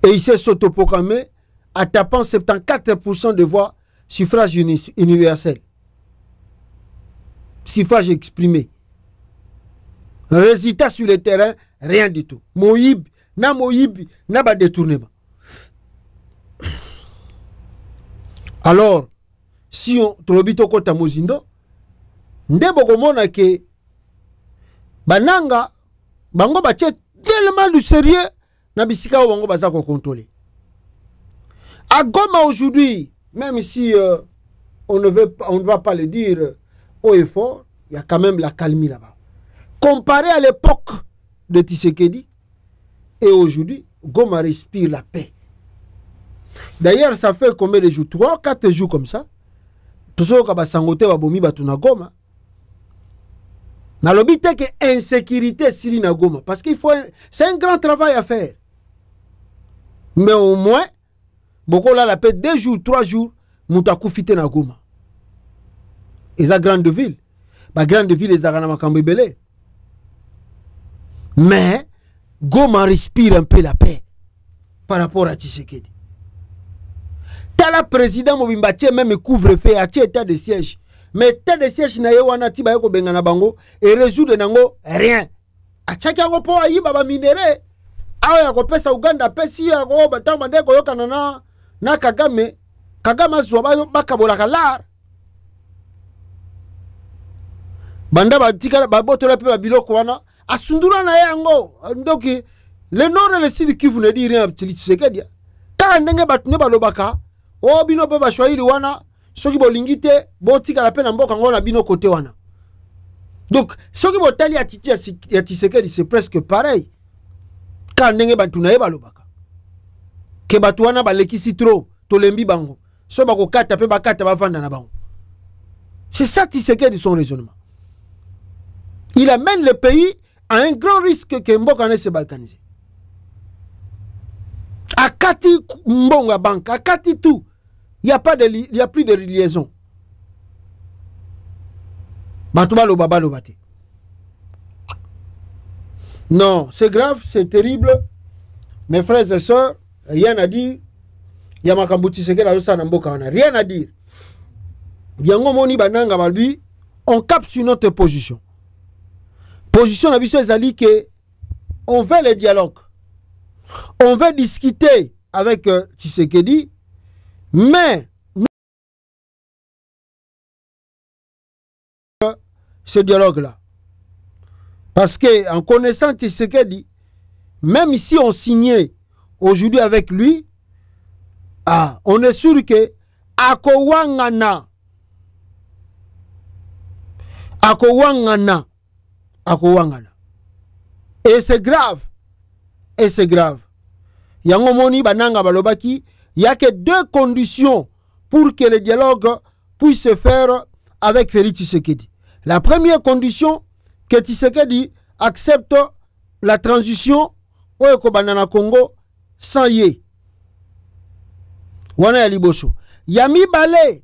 Et il s'est s'autoproclamé en tapant 74% de voix, suffrage universel. Suffrage exprimé. Résultat sur le terrain, rien du tout. Moïb, n'a pas détournement. Alors, si on trobito kota mozindo, ndebo komona ke bananga bango batie tellement du sérieux na bisika bango baza ko contrôler. À Goma aujourd'hui, même si on ne va pas le dire haut et fort, il y a quand même la calmie là-bas. Comparé à l'époque de Tshisekedi et aujourd'hui, Goma respire la paix. D'ailleurs, ça fait combien de jours? 3-4 jours comme ça. Tout ce que Sangote va bomi batuna Goma. Na lobite que insécurité sili na Goma. Parce qu'il faut, c'est un grand travail à faire. Mais au moins, beaucoup là la paix 2 jours, 3 jours, moutakou fite na Goma. Et ça grande ville. Bah grande ville les arana makambebele. Mais Goma respire un peu la paix par rapport à Tshisekedi. Tala président Mobimbatie même couvre-feu à état de siège. Mais état de siège na yewana tiba yoko bengana bango et résoudre nango rien. A chaka ko po ayi baba minere. Awa ya ko pesa Uganda pesi ya ko batamba ndeko yokana na Kagame. Kagame azwa ba bakabola kalar. Banda batika ba botola pe ba biloko wana asundura na yango. Ndoki le nord et le sud Kivu ne dit rien à Tshisekedi. Ta ndenge batune balobaka o bino pe ba shwahili wana soki bolingi te botika la pena mboka ngona bino côté wana. Donc soki botali atiti ya Tshisekedi c'est presque pareil. Ka ndenge batuna ye balobaka ke batu wana balekisi trop tolembi bango so bako kata pe bakata bavanda na bango. C'est ça Tshisekedi son raisonnement. Il amène le pays à un grand risque que mboka ne se balkaniser. Akati mbonga banque, akati tout. Il n'y a plus de liaison. Non, c'est grave, c'est terrible. Mes frères et sœurs, rien à dire. Il y a Makambuti Sekela Yosa Namboka, rien à dire. Yango Moni Bananga Balbi, on capte sur notre position. Position na biso ezali que on veut le dialogue. On veut discuter avec Tshisekedi, mais ce dialogue-là. Parce que en connaissant Tshisekedi, même si on signait aujourd'hui avec lui, on est sûr que akowangana. Et c'est grave. Et c'est grave. Yango moni bananga balobaki, il n'y a que 2 conditions pour que le dialogue puisse se faire avec Félix Tshisekedi. La première condition, que Tshisekedi accepte la transition au Ekobanana Congo sans yé. Wana ya liboso. Yami Balé,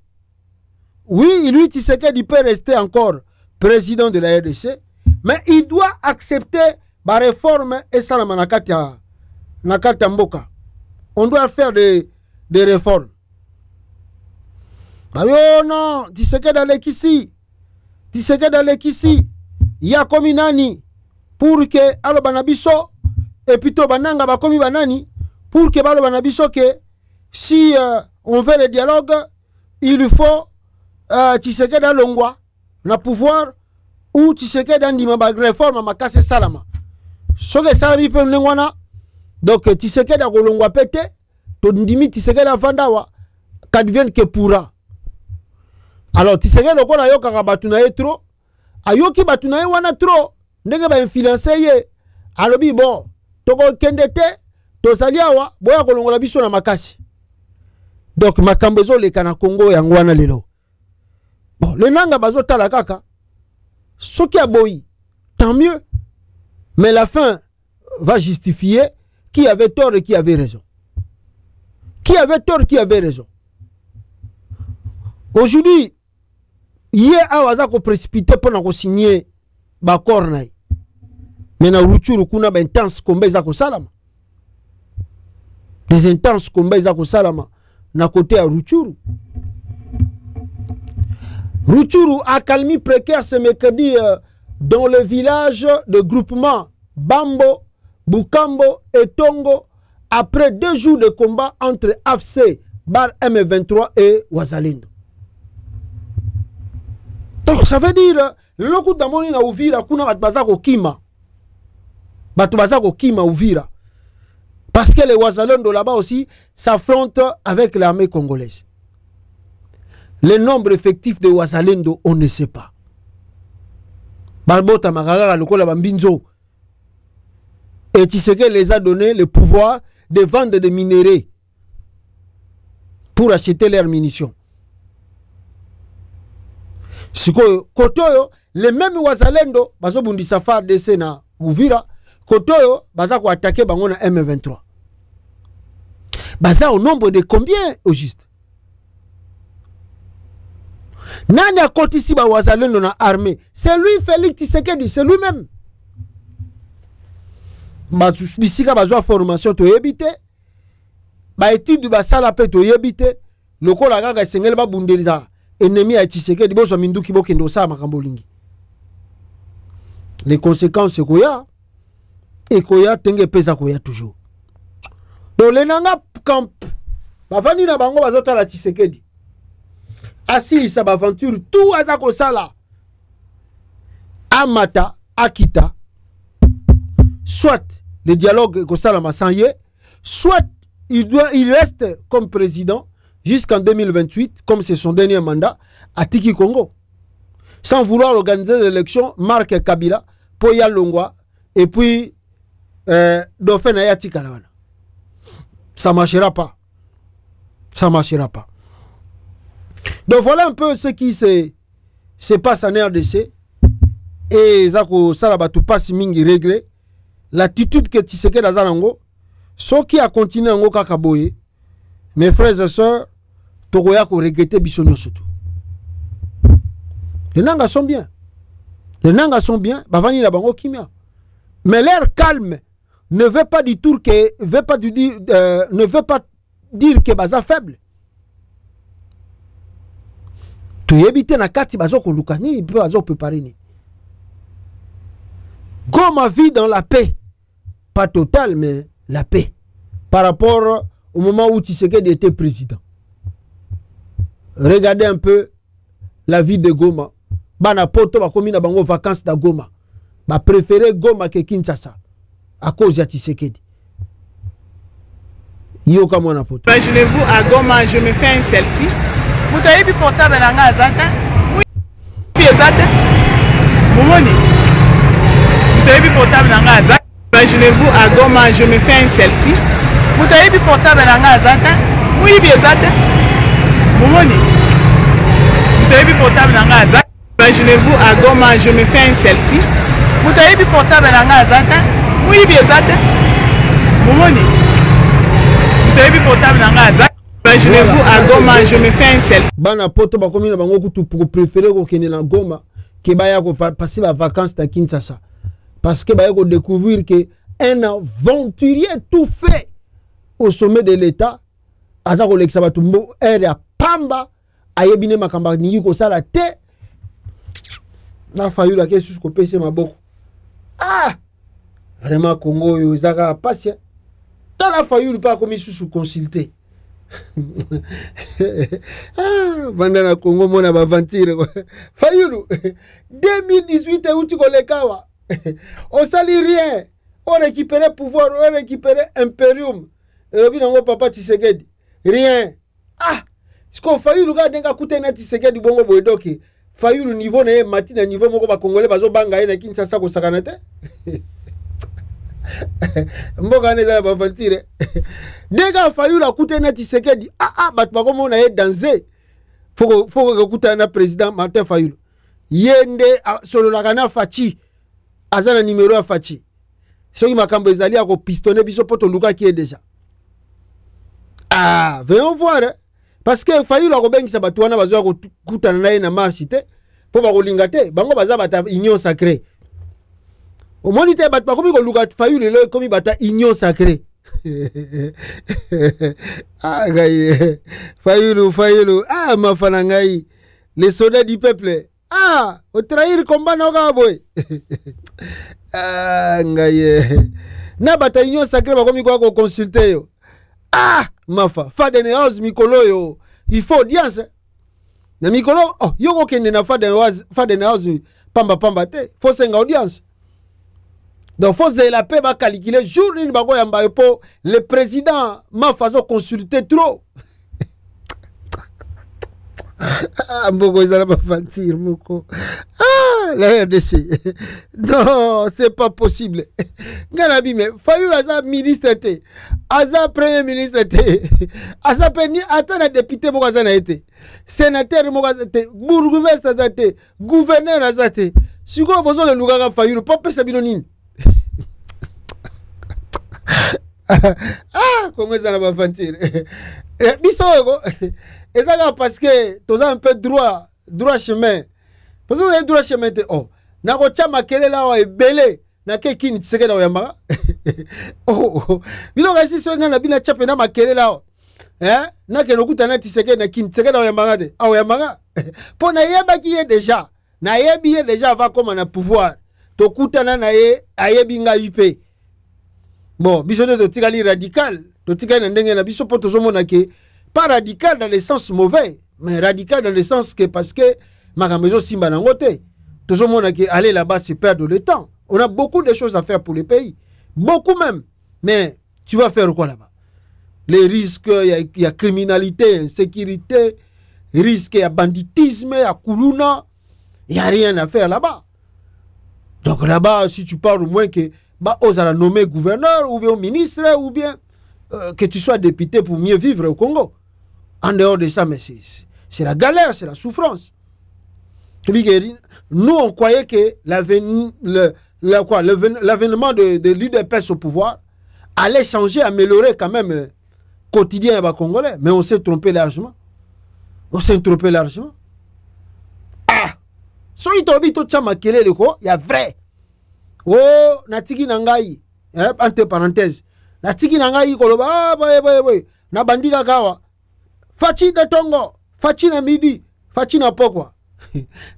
oui, lui Tshisekedi peut rester encore président de la RDC, mais il doit accepter la réforme et ça la manakata nakata mboka. On doit faire des réformes. Oh non, Tshisekedi alekisi. Tshisekedi alekisi ya komi nani pour que aloba na biso et plutôt bananga bakomi banani pour que baloba na biso que si on veut le dialogue il faut Tshisekedi alongwa na pouvoir ou Tshisekedi andima ba réforme makase salama soke salami pe nengwana donc Tshisekedi akolongwa pete to ndimi Tshisekedi avandawa qu'advienne que pourra. Alors Tshisekedi lokola yoka batu na ye trop ayoki batu na ye wana trop ndenge ba influencer ye alobi bon toko kendete to saliawa boya kolongola biso na makasi. Donc makambo ezoleka na Congo yango wana lelo. Bon le nanga bazo tala kaka soki aboyi tant mieux, mais la fin va justifier qui avait tort et qui avait raison. Qui avait tort, qui avait raison. Aujourd'hui, hier, awaza ko précipité pour nous signer bakor na. Mais na ruturu kuna ba intense kombe za ko salama. Des intenses kombe za ko salama na côté à ruturu. Ruturu a calmi précaire ce mercredi dans le village de groupement Bambo, Bukambo et Tongo après 2 jours de combat entre AFC, Bar M23 et Wazalendo. Donc ça veut dire le coup d'amoni na Uvira kuna batbazako kima. Batbazako kima Uvira. Parce que les Wazalendo là-bas aussi s'affrontent avec l'armée congolaise. Le nombre effectif de Wazalendo, on ne sait pas. Balbota Magara lokola bambinzo. Et Tshisekedi les a donné le pouvoir de vendre des minerais pour acheter leurs munitions. Kotoyo, les mêmes Wazalendo, bazo bundi safar de Sena Uvira, Kotoyo, baza ko attaquer bango na M23. Baza au nombre de combien au juste? Nani a côté ici ba Wazalendo na armée? C'est lui Félix Tshisekedi, c'est lui-même. Bisika bazwa formation to yebite ba étude ba sala pe to yebite lokola kaka sengel ba bundeliza ennemi ya Tshisekedi boso minduki bokendo sa makambo lingi. Les conséquences koya et koya tenge pesa koya toujours. Donc les nanga camp ba vandi na bango bazota la Tshisekedi asili sa ba aventure tout azako sala amata akita soit le dialogue soit il reste comme président jusqu'en 2028, comme c'est son dernier mandat, à Tiki Congo. Sans vouloir organiser l'élection, Marc Kabila, Poya Longwa, et puis Dauphin Ayati Kalawana. Ça ne marchera pas. Ça ne marchera pas. Donc voilà un peu ce qui se passe en RDC. Et Zako Salabatu passe mingi réglé. L'attitude que Tshisekedi Azanango, ce qui a continué en Kakaboye, mes frères et sœurs, Togoya ko regretter Bissonio surtout. Les Nangas sont bien. Les Nangas sont bien. Bavani la bango kimia. Mais l'air calme ne veut pas du tout que, ne veut pas dire que baza faible. Tu évite na kati bazo ko lukani, bazo préparer ni. Goma vit dans la paix. Pas totale, mais la paix. Par rapport au moment où Tshisekedi était président. Regardez un peu la vie de Goma. Bana poto ba komi na bango vacances da Goma. Ba préféré Goma que Kinshasa à cause de Tshisekedi. Yo kama na poto. Imaginez-vous à Goma, je me fais un selfie. Vous avez vu portable na nga azata. Oui, azata. Momoni. Vous avez vu portable na nga azata. Imaginez-vous à Goma, je me fais un selfie. Vous avez vu portable na nga azata. Oui, azata. Momoni. Vous avez vu portable na nga azata. Imaginez-vous à Goma, je me fais un selfie. Vous avez vu portable na nga azata. Oui, azata. Momoni. Vous avez vu portable na nga azata. Imaginez-vous à Goma, je me fais un selfie. Bana poto ba komi na bango kutu pour préférer ko kene na Goma ke baya ko passer la vacances à Kinshasa. Parce que baya ko découvrir que un aventurier tout fait au sommet de l'État azako lexabatumbo ere pamba ayebine makamba ningi ko sala te na Fayulu ake sous kopese maboko. Ah, vraiment Congo yo ezaka passe. Dans la Fayulu pas comme sous consulter. Ah, vandana Congo mona ba ventire. Fayulu 2018 où tu kolekawa. On sali rien. On récupérait pouvoir, on récupérait impérium. Et puis nango papa Tshisekedi. Rien. Ah, ce qu'on Fayulu ga denga kute na Tshisekedi bongo boedoki. Fayulu niveau na mati na niveau moko ba congolais bazo banga na Kinshasa ko sakanate. Mboka ne za ba ventire. Denga Fayulu akute na Tshisekedi. Ah bat ba komo na danger. Faut que kuta na président Martin Fayulu. Yende solo la kana Fachi. Azana numéro ya Fachi. Soki makambo ezali ako pistonner biso poto luka qui est déjà. Ah, venons voir. Hein? Parce que Fayulu akobengisa bato wana bazwa kutana naye na marche te po bakolinga te bango baza bata union sacrée. Au moins te bato bakomi koluka Fayulu le komi bata union sacrée. Ah gaye Fayulu ah mafana ngai les soldats du peuple. Ah, au trahir combat na boy. Ah ngaye na bata union sacrée bakomi ko consulter yo. Ah mafa Fadenhouse mikolo yo il faut audience na mikolo oh yoko kende na Fadenhouse pamba te faut senga audience donc faut la paix ba calculer jour ni ba ko yamba po le président mafa zo consulter trop. Ah mboko ezala ba fantir moko. Ah la RDC. Non, c'est pas possible. Nganabi mais Fayulu aza ministre te. Aza premier ministre te. Aza peni atana député moko aza na été. Sénateur moko aza te. Bourgmestre aza te. Gouverneur aza te. Siko bozo ke lukaka Fayulu pa pesa bino nini? Ah, comment ça va fantir? Biso ego. Ezaka parce que toza un peu droit chemin. Parce que droit chemin te oh. Na ko chama kele la wa ebele na ke kini tseke na yamba. Oh. Bilo kasi so na bina chape na makele la. Na ke lokuta na tseke na kini tseke na yamba de. Ah yamba. Po na yeba ki est déjà. Na yebi est déjà va comme na pouvoir. To kutana na ye ayebi nga UP. Bon, biso de tikali radical. To tikali na ndenge na biso po to zomona ke pas radical dans le sens mauvais, mais radical dans le sens que parce que Makamezo Simba Nangote, tout le monde qui aller là-bas, c'est perdre le temps. On a beaucoup de choses à faire pour le pays. Beaucoup même. Mais tu vas faire quoi là-bas? Les risques, il y a criminalité, insécurité, risque, il y a banditisme, il y a Koulouna. Il n'y a rien à faire là-bas. Donc là-bas, si tu parles au moins que bah, osera nommer gouverneur ou bien ministre ou bien que tu sois député pour mieux vivre au Congo. En dehors de ça, mais c'est la galère, c'est la souffrance. Nous, on croyait que l'avènement de l'UDPS au pouvoir allait changer, améliorer quand même le quotidien des Congolais. Mais on s'est trompé largement. On s'est trompé largement. Ah! So itobi to chama kelele ko, ya vrai. Oh, natiki nangai. Entre parenthèses. Natiki nangai koloba, ah, boy. Na bandika kawa. Fachi de Tongo, Fachi na midi, Fachi na pokwa.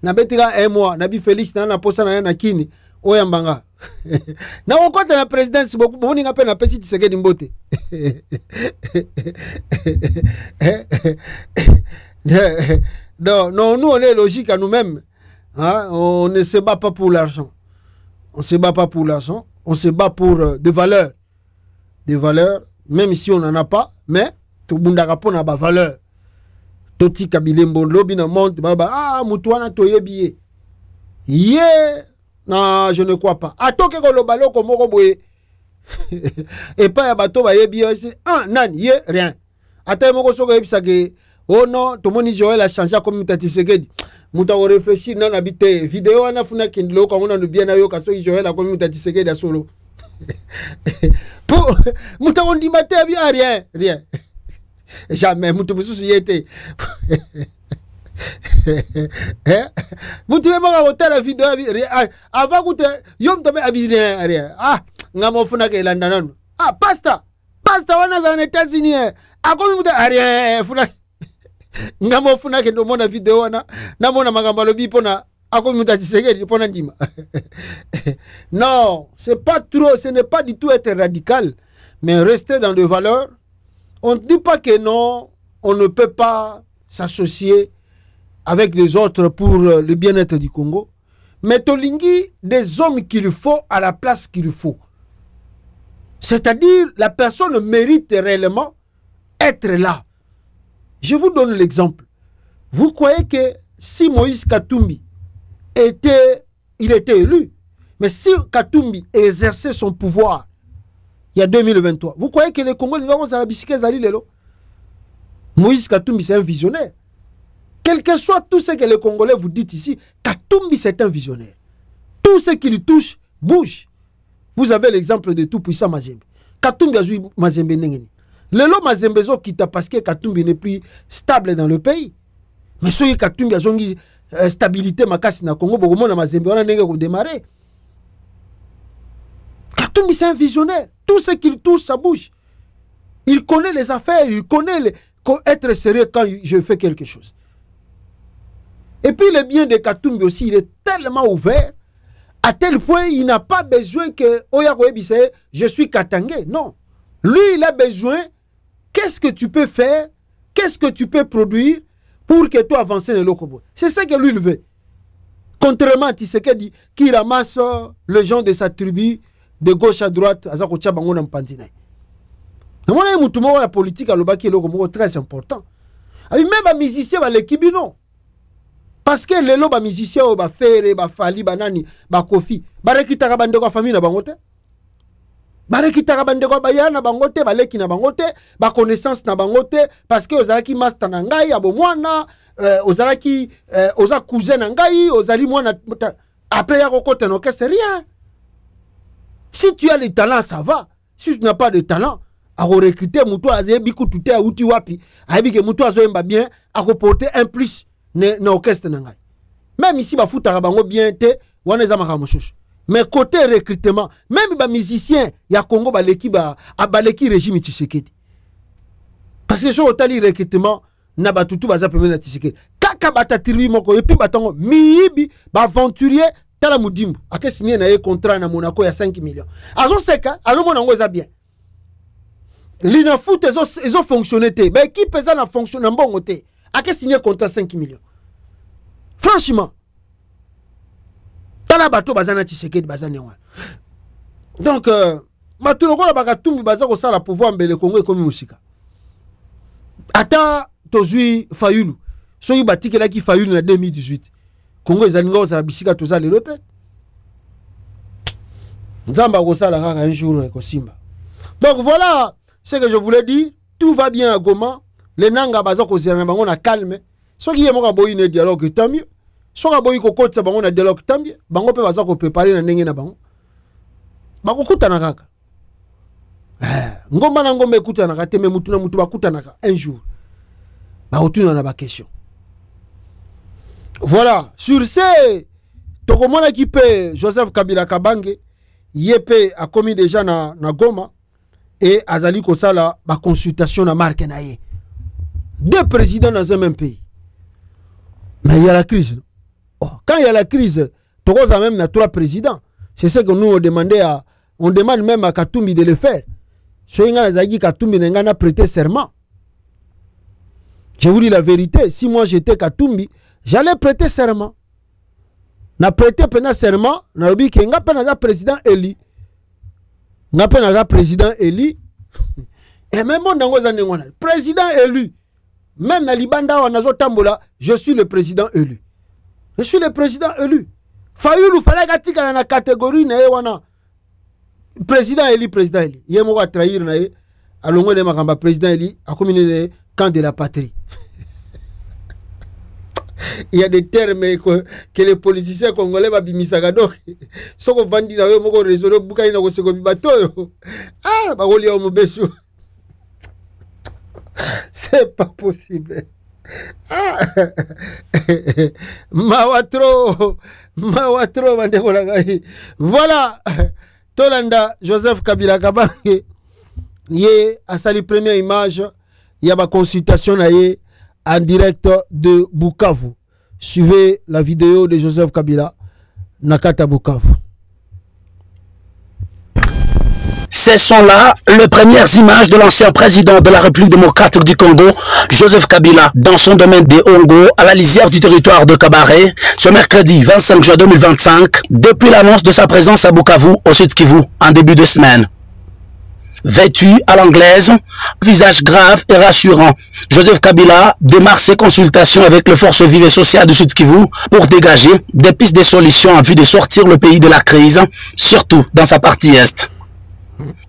Na betika un mois, Nabi Félix na posa na yana kini, oyambanga. Na wakote na présidence, boni nga pe na pesi Tshisekedi Mbote. Non, nous on est logique à nous-mêmes. Hein? On ne se bat pas pour l'argent. On se bat pas pour l'argent. On se bat pour des valeurs. Des valeurs, même si on n'en a pas, mais tout le monde a rapport à la valeur. Toti kabilembo lobi na monte baba ah mutuana toyebiye. Non, je ne crois pas. Atoke ko lobalo ko moko boye. Et pas ya bato ba yebiye c'est ah nan ye rien. Ata moko soko yebisa ke oh non, tout le monde Joël a changé comme Tati Segedi. Muta o réfléchir nan habité vidéo ana funa kindlo ko ngona bien na yo ka so Joël a comme Tati Segedi a solo. Pour muta on dit maté rien. Jamais mutu mususu yete. Mutu yema hotel la vidéo avant que yom tobe rien. Ah, ngamo funa ke landa nanu. Ah, pasta wana za États-Unis. Akomi mutu rien funa. Ngamo funa ke ndo mona vidéo na mona makambo lobi pona Non, c'est pas trop, ce n'est pas du tout être radical, mais rester dans des valeurs. On ne dit pas que non, on ne peut pas s'associer avec les autres pour le bien-être du Congo. Mais Tolingi, des hommes qu'il faut à la place qu'il faut. C'est-à-dire, la personne mérite réellement être là. Je vous donne l'exemple. Vous croyez que si Moïse Katumbi était élu, mais si Katumbi exerçait son pouvoir il y a 2023, vous croyez que les Congolais vont à la bicyclette Zali Lelo? Moïse Katumbi, c'est un visionnaire. Quel que soit tout ce que les Congolais vous dites ici, Katumbi, c'est un visionnaire. Tout ce qui lui touche, bouge. Vous avez l'exemple de tout-puissant Mazembe. Katumbi a joué Mazembe Nengeni. Lelo Mazembe zo quitte parce que Katumbi n'est plus stable dans le pays. Mais ce qui Katumbi a zongi stabilité makasi na Congo, beaucoup na Mazembe on a nenge ko démarrer. Katumbi, c'est un visionnaire. Tout ce qu'il touche, ça bouge. Il connaît les affaires, il connaît être sérieux quand je fais quelque chose. Et puis le bien de Katumbi aussi, il est tellement ouvert, à tel point il n'a pas besoin que je suis Katangé. Non. Lui, il a besoin, qu'est-ce que tu peux faire, qu'est-ce que tu peux produire pour que toi avances dans le Lokobo. C'est ça que lui il veut. Contrairement à Tshisekedi qui ramasse les gens de sa tribu de gauche à droite, à Zako Tchabango Nampandina. Mais la politique à l'Obaki est très important. Même les musiciens, l'équipe, non. Parce que les musiciens, les Ferre, les Fali, les Nani, les Kofi, les Kitara Bandego famille na bangote. Les Kitara Bandego Baya na bangote, les Leki na bangote, les connaissances na bangote, parce que Ozalaki Master Nangai, Abomwana, Ozalaki, Oza cousin Nangai, Ozali Mwana. Après, Yako c'est rien. Si tu as le talent, ça va. Si tu n'as pas de talent, à recruter Moutou Azébi Koutouté à Outi Wapi, à Ebike Moutou Azoemba bien, à reporter un plus dans l'orchestre. Même ici, il faut que bien te, mais côté recrutement, même les musiciens, il y a Congo, l'équipe régime Tshisekedi. Parce que sur le recrutement, n'a pas tout le monde Tshisekedi. Kaka bata tribu moko, et puis batango, miibi, aventurier, tala Moudimbo, a que signé un contrat na Monaco, il y a 5 millions. Azo seka, azo monango za bien. L'ina foot, ils ont fonctionné. Mais qui peut ça fonctionner en bon côté? A que signé contrat 5 millions. Franchement, tala bato bazana Tshisekedi bazane wan. Donc, bato loko la bakatumbi baza ko sala pouvoir mbele Congo ekomi musika. Ata tozui Fayulu. Soyi batike la ki Fayulu na 2018. Congo ezalinga ko sala bisika toza lelo te. Nzamba ko sala kaka un jour ko simba. Donc voilà ce que je voulais dire. Tout va bien à Goma. Les nanga baza ko zela na bango na calme. Soki yemo ka boyi ne dialogue tant mieux. Soka boyi ko kotsa bango na dialogue tant mieux. Bango pe baza ko préparer na ndenge na bango. Bako kutana kaka. Ngomba na ngombe kutana kaka te me mutu na mutu bakutana kaka un jour. Ba otuna na ba question. Voilà, sur ce, Tokomona qui peut Joseph Kabila Kabange, Yepe a commis déjà na Goma et Azali Kosala ba consultation na marque naie. Deux présidents dans un même pays. Mais il y a la crise. Oh, quand il y a la crise, Tokoza même na 3 présidents. C'est ce que nous on demande même à Katumbi de le faire. Soyez Zagi Katumbi n'a prêté serment. Je vous dis la vérité, si moi j'étais Katumbi, j'allais prêter serment. Na prêté pena serment, na lobi ke nga pena président Eli. Nga pena président Eli. Et même mon dango zanengona, président élu. Même na libanda wa nazo tambola, je suis le président élu. Je suis le président élu. Fayulu fallait gatika na catégorie na wana. Président Eli, président Eli. Yemo va trahir na ye. Alongo de makamba président Eli a combiné le camp de la patrie. Il y a des termes que les politiciens congolais va bimisagado. Soko vandi na yo moko réseau buka ina ko seko bibato yo. Ah, ba oli o mubesu. C'est pas possible. Ah. Mawatro bande ko lagai. Voilà. Tolanda Joseph Kabila Kabange yé a sali première image, il y a ma consultation na yé en direct de Bukavu. Suivez la vidéo de Joseph Kabila, Nakata Bukavu. Ce sont là les premières images de l'ancien président de la République démocratique du Congo, Joseph Kabila, dans son domaine de Hongo, à la lisière du territoire de Kabare, ce mercredi 25 juin 2025, depuis l'annonce de sa présence à Bukavu, au Sud Kivu, en début de semaine. Vêtu à l'anglaise, visage grave et rassurant, Joseph Kabila démarre ses consultations avec les forces vives et sociales du Sud Kivu pour dégager des pistes de solutions en vue de sortir le pays de la crise, surtout dans sa partie est.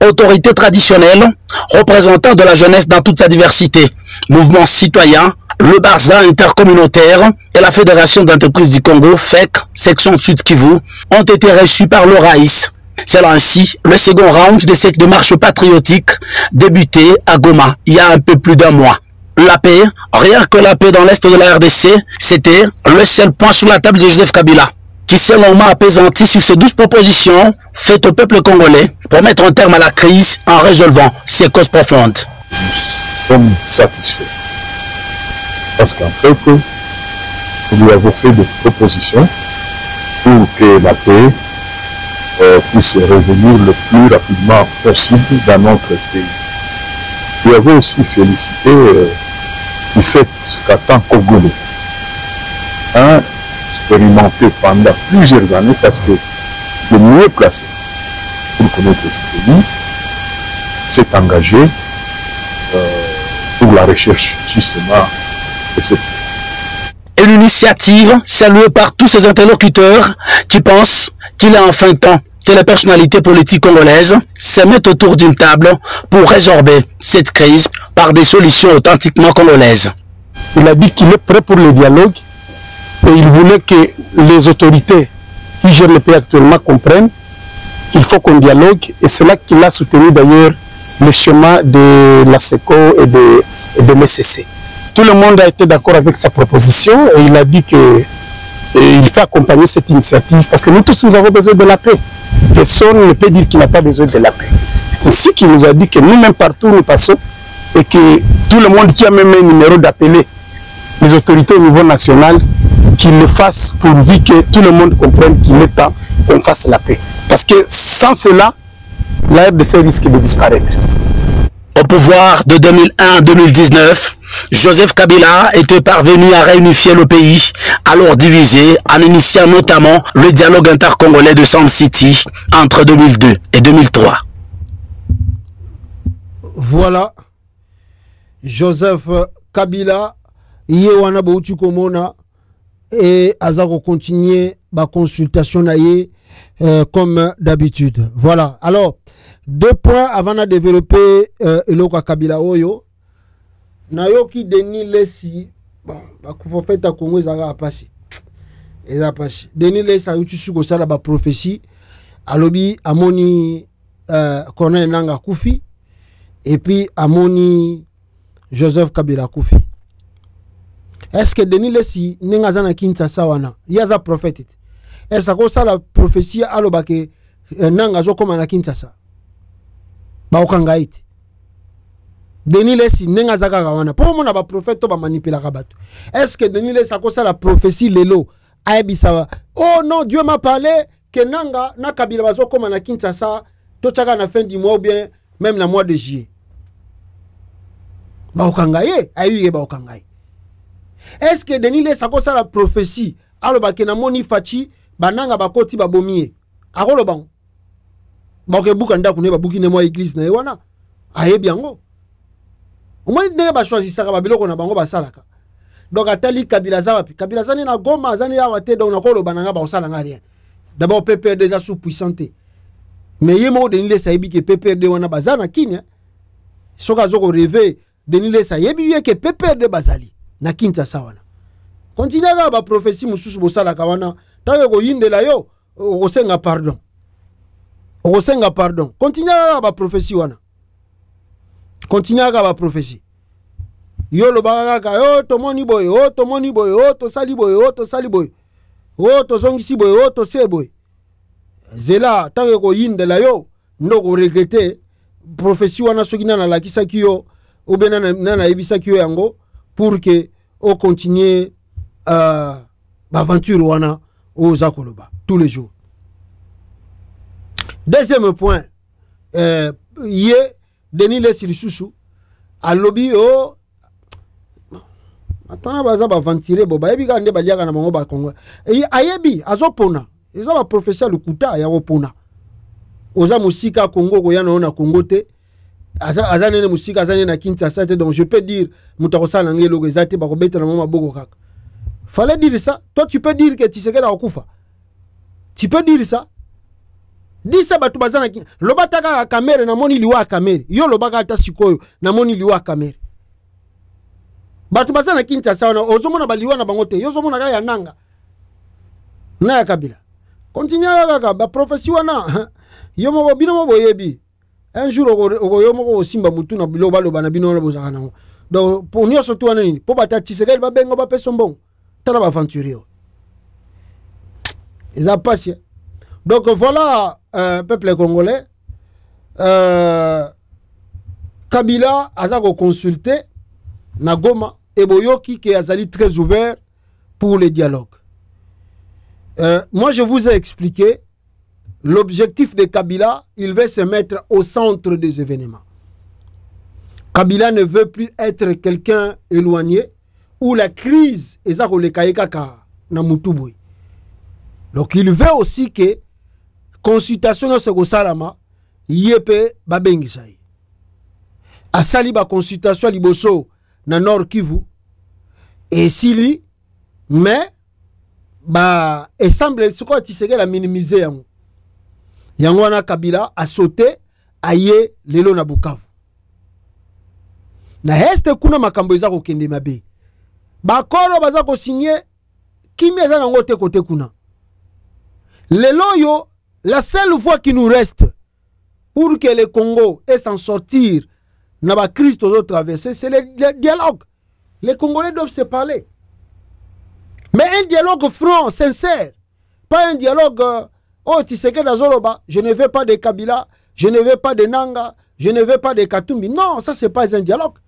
Autorité traditionnelle, représentant de la jeunesse dans toute sa diversité, mouvement citoyen, le Barza intercommunautaire et la Fédération d'entreprises du Congo, FEC, section Sud Kivu, ont été reçus par le Raïs. C'est ainsi le second round de cette démarche patriotique débuté à Goma il y a un peu plus d'un mois. La paix, rien que la paix dans l'est de la RDC, c'était le seul point sur la table de Joseph Kabila, qui selon moi apaisantit sur ces 12 propositions faites au peuple congolais pour mettre un terme à la crise en résolvant ses causes profondes. Nous sommes satisfaits parce qu'en fait, nous lui avons fait des propositions pour que la paix puisse revenir le plus rapidement possible dans notre pays. Nous avons aussi félicité du fait qu'en tant que Congolais, expérimenté pendant plusieurs années parce que le mieux placé pour connaître ce pays s'est engagé pour la recherche justement de cette paix. Une initiative saluée par tous ces interlocuteurs qui pensent qu'il est enfin temps que les personnalités politiques congolaises se mettent autour d'une table pour résorber cette crise par des solutions authentiquement congolaises. Il a dit qu'il est prêt pour le dialogue et il voulait que les autorités qui gèrent le pays actuellement comprennent qu'il faut qu'on dialogue, et c'est là qu'il a soutenu d'ailleurs le chemin de la SECO et de l'ECC. Tout le monde a été d'accord avec sa proposition et il a dit qu'il fait accompagner cette initiative parce que nous tous nous avons besoin de la paix. Personne ne peut dire qu'il n'a pas besoin de la paix. C'est ici qu'il nous a dit que nous-mêmes partout nous passons et que tout le monde qui a même un numéro d'appeler les autorités au niveau national, qu'ils le fassent pourvu que tout le monde comprenne qu'il est temps qu'on fasse la paix. Parce que sans cela, la RDC risque de disparaître. Au pouvoir de 2001 à 2019, Joseph Kabila était parvenu à réunifier le pays, alors divisé, en initiant notamment le dialogue intercongolais de Sun City entre 2002 et 2003. Voilà, Joseph Kabila, Yewana Boutukomona, et Azako continuer ma consultation comme d'habitude. Voilà, alors, 2 points avant de développer Eloka Kabila Oyo. Nayoki Denis Lessi, bon, pour faire ta Congo, ça va passer. Et ça passe. Denis Lessi a eu tout ce ça la prophétie. Alobi Amoni Corneille Nanga Koufi. Et puis Amoni Joseph Kabila Koufi. Est-ce que Denis Lessi n'est pas Kinshasa wana? Il y a un prophète. Est-ce que ça la prophétie alobake Nanga zo comme na Kinshasa? Ba okangaite. Denis Lessi nenga zaka wana pour mon ba prophète to ba manipuler rabato. Est-ce que Denis Lessi a ça la prophétie lelo aibisa? Oh non, Dieu m'a parlé que Nanga na Kabila bazo comme na Kinshasa to chaka na fin du mois ou bien même la mois de juillet. Ba okangaye ayi ba okangaye. Est-ce que Denis Lessi a ça la prophétie aloba ke na moni fachi bananga bakoti ba bomie akolo bango ba ke bukanda kune ba bukine mo église na wana ayebi yango au moins ne ba choisir ça ba biloko na bango ba salaka donc atali Kabila za wapi Kabila zani na Goma zani ya wate donc na kolo bananga ba osala nga rien d'abord PPRD déjà sous puissante mais yemo Denis Lessi ayebi ke PPRD wana bazana kinya soka zoko rêver Denis Lessi ayebi ke PPRD bazali na Kinshasa wana continue à ba prophétie mususu bosala kawana tango ko yindela yo osenga pardon continue à ba prophétie wana continue à ba prophétie yo lo baka yo to moni boy to sali boy to zongisi boy to se boy zela tango ko yindela yo ndoko regretter prophétie wana sokina na lakisa kiyo ou bien na ebisa kiyo yango pour que on continue aventure wana aux Akoloba tous les jours. Deuxième point, yé Denis Lesilisusu à lobby o atona baza ba ventiler bo ba yebi ka nde baliaka na bango ba Congo e ayebi azopona eza ba professeur lukuta ya opona oza musika Congo ko yana na Congo te aza nene musika aza nene na Kinshasa te, donc je peux dire mutakosala ngelo ko ezate ba ko beta na mama boko kaka. Fallait dire ça. Toi tu peux dire que Tshisekedi akufa. Tu peux dire ça. Dis ça batu bazana ki lobata ka kamere na moni liwa kamere yo lobaka ta sikoyo na moni liwa kamere batu bazana Kinshasa na ozomona baliwa na bango te yo zomona ka ya nanga na ya Kabila continue kaka ba profession wana yo mo bino mo boyebi un jour oko yo mo simba mutu na bilo balo bana bino na bozaka nango, donc pour nous surtout wana ni po bata Tshisekedi ba bengo ba peso mbongo tala ba aventurier ils a passé. Donc voilà, peuple congolais, Kabila a consulté Nagoma et Boyoki qui est très ouvert pour le dialogue. Moi, je vous ai expliqué l'objectif de Kabila, il veut se mettre au centre des événements. Kabila ne veut plus être quelqu'un éloigné où la crise est à na Mutuboy. Donc il veut aussi que consultation no seko salama yepe babengisa asali ba consultation liboso na Nord Kivu et sili mais ba ensemble soko Tshisekedi la minimiser yango wana Kabila a sauté aye lelo na Bukavu na este kuna makambo eza ko kende mabe ba koro baza ko signer kimi eza nango te kote kuna lelo yo. La seule voie qui nous reste pour que le Congo ait s'en sortir n'a pas crise aux autres traversées, c'est le dialogue. Les Congolais doivent se parler. Mais un dialogue franc, sincère. Pas un dialogue, oh, Tshisekedi Azoloba, je ne veux pas de Kabila, je ne veux pas de Nanga, je ne veux pas de Katumbi. Non, ça c'est pas un dialogue.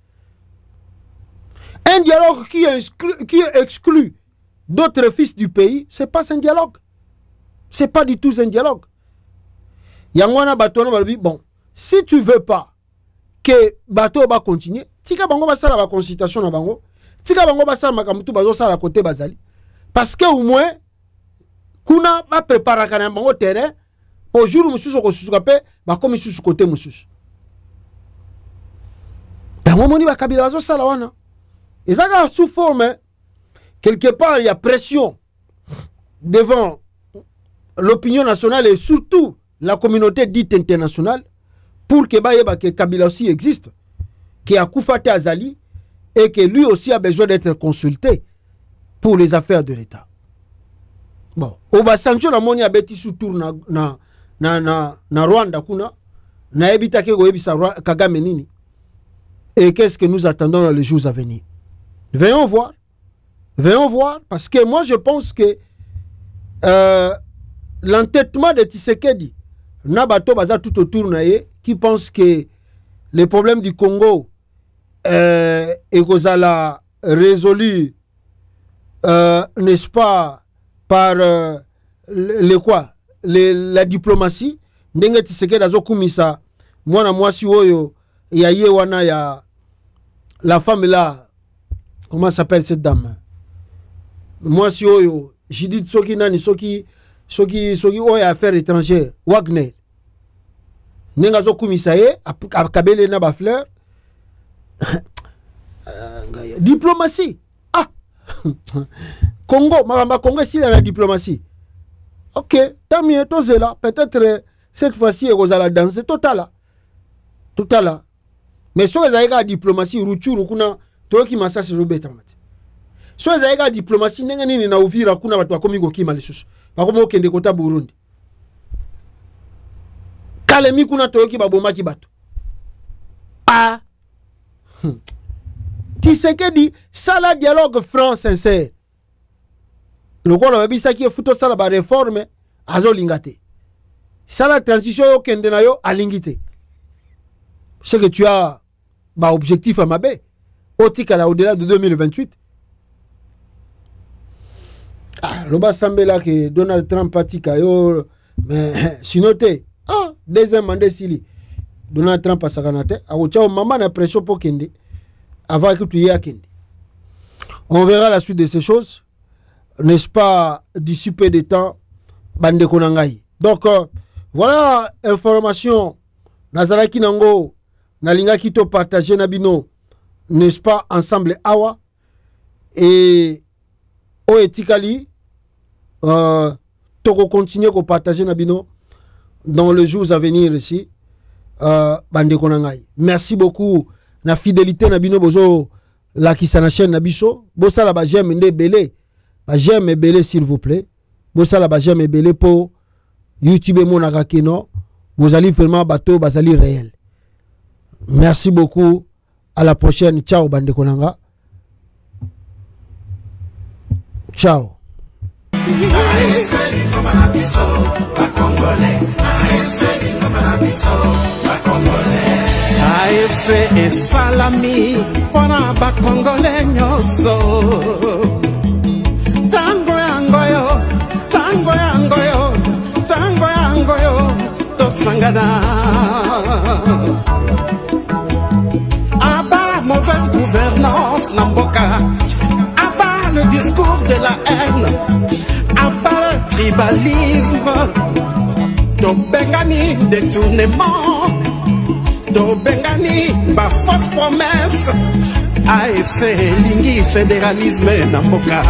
Un dialogue qui exclut d'autres fils du pays, c'est pas un dialogue. C'est pas du tout un dialogue. Yangwana Bato bon, si tu veux pas que Bato va continuer, tika bango basala la consultation na bango, tika bango basala makamutu bazo sala côté bazali, parce que au moins kuna ba préparer kana bango terrain au jour mususu ko susukape ba comme susu côté mususu. Bango moni ba Kabila bazo sala wana. Ezaka sous forme quelque part il y a pression devant l'opinion nationale et surtout la communauté dite internationale pour que Kabila aussi existe, que Akufate Azali et que lui aussi a besoin d'être consulté pour les affaires de l'État. Bon, Obasanjo na moni abeti sous tour na Rwanda kuna na ebita ke goyebisa Kagame nini. Et qu'est-ce que nous attendons dans les jours à venir? Venons voir parce que moi je pense que l'entêtement de Tshisekedi Nabato baza tout autour naye qui pense que les problèmes du Congo et kozala résolu n'est-ce pas par la diplomatie ndenge Tshisekedi azokumisa mwana mwasi oyo ya ye wana ya la femme là, comment s'appelle cette dame mwasi oyo Judith soki nani soki oya affaires étrangères Wagner nenga zo kumisa ye akabele na ba fleur diplomatie Congo maramba Congo si la diplomatie ok tant mieux tozela peut-être cette fois-ci ekozala danser totala mais so ezalika diplomatie ruchuru kuna toki masasi robeta mate so ezalika diplomatie nenga nini na Uvira kuna watu wakomi kokima lisusu bakoma okende kota Burundi kalemi kuna toyoki babomaki bato Tshisekedi sala dialogue franc sincère lokola babisaki efuto sala ba réforme azolinga te sala transition yo kende na yo alingi te c'est que tu as ba objectif à mabe otika la au-delà de 2028. Loba Sambela que Donald Trump patika yo mais sinon te deuxième mandat sili Donald Trump a saganate a au maman na pression pour kende avant que tu y a kende. On verra la suite de ces choses, n'est-ce pas, d'ici peu de temps bande konangai. Donc voilà information nazalaki nango nalinga kito partager nabino, n'est-ce pas, ensemble awa et o etikali toko continuer ko partager nabino dans les jours à venir ici bande konangai. Merci beaucoup na fidélité nabino bozo la qui sa chaîne nabiso bosa la ba j'aime ndé belé ba j'aime belé s'il vous plaît bosa la ba j'aime belé pour YouTube mon akakeno vous allez vraiment bateau bazali réel. Merci beaucoup, à la prochaine. Ciao bande konanga. Ciao. AFC et salami pona ba congolais nyoso. Tango yangoyo, tango yangoyo, tango yangoyo, to sangada. Abat la mauvaise gouvernance Namboka. Abat le discours de la haine. Abat le tribalisme. To bengani détournement. To bengani ba fausse promesse. AFC lingi fédéralisme Namboka.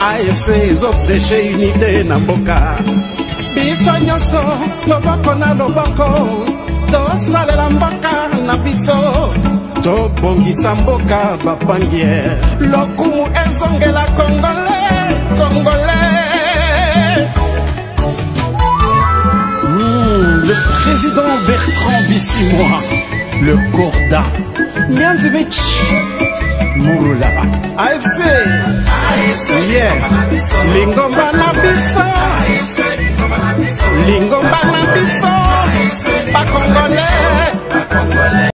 AFC zo prêcher unité Namboka. Biso nyoso loboko na loboko. To sale la mboka na biso. To bongisa mboka bapangier. Lokumu ezongela congolais, congolais. Le président Bertrand Bissimois, le Corda, Mianzibich, Mouroula, AFC, yeah, Lingomba na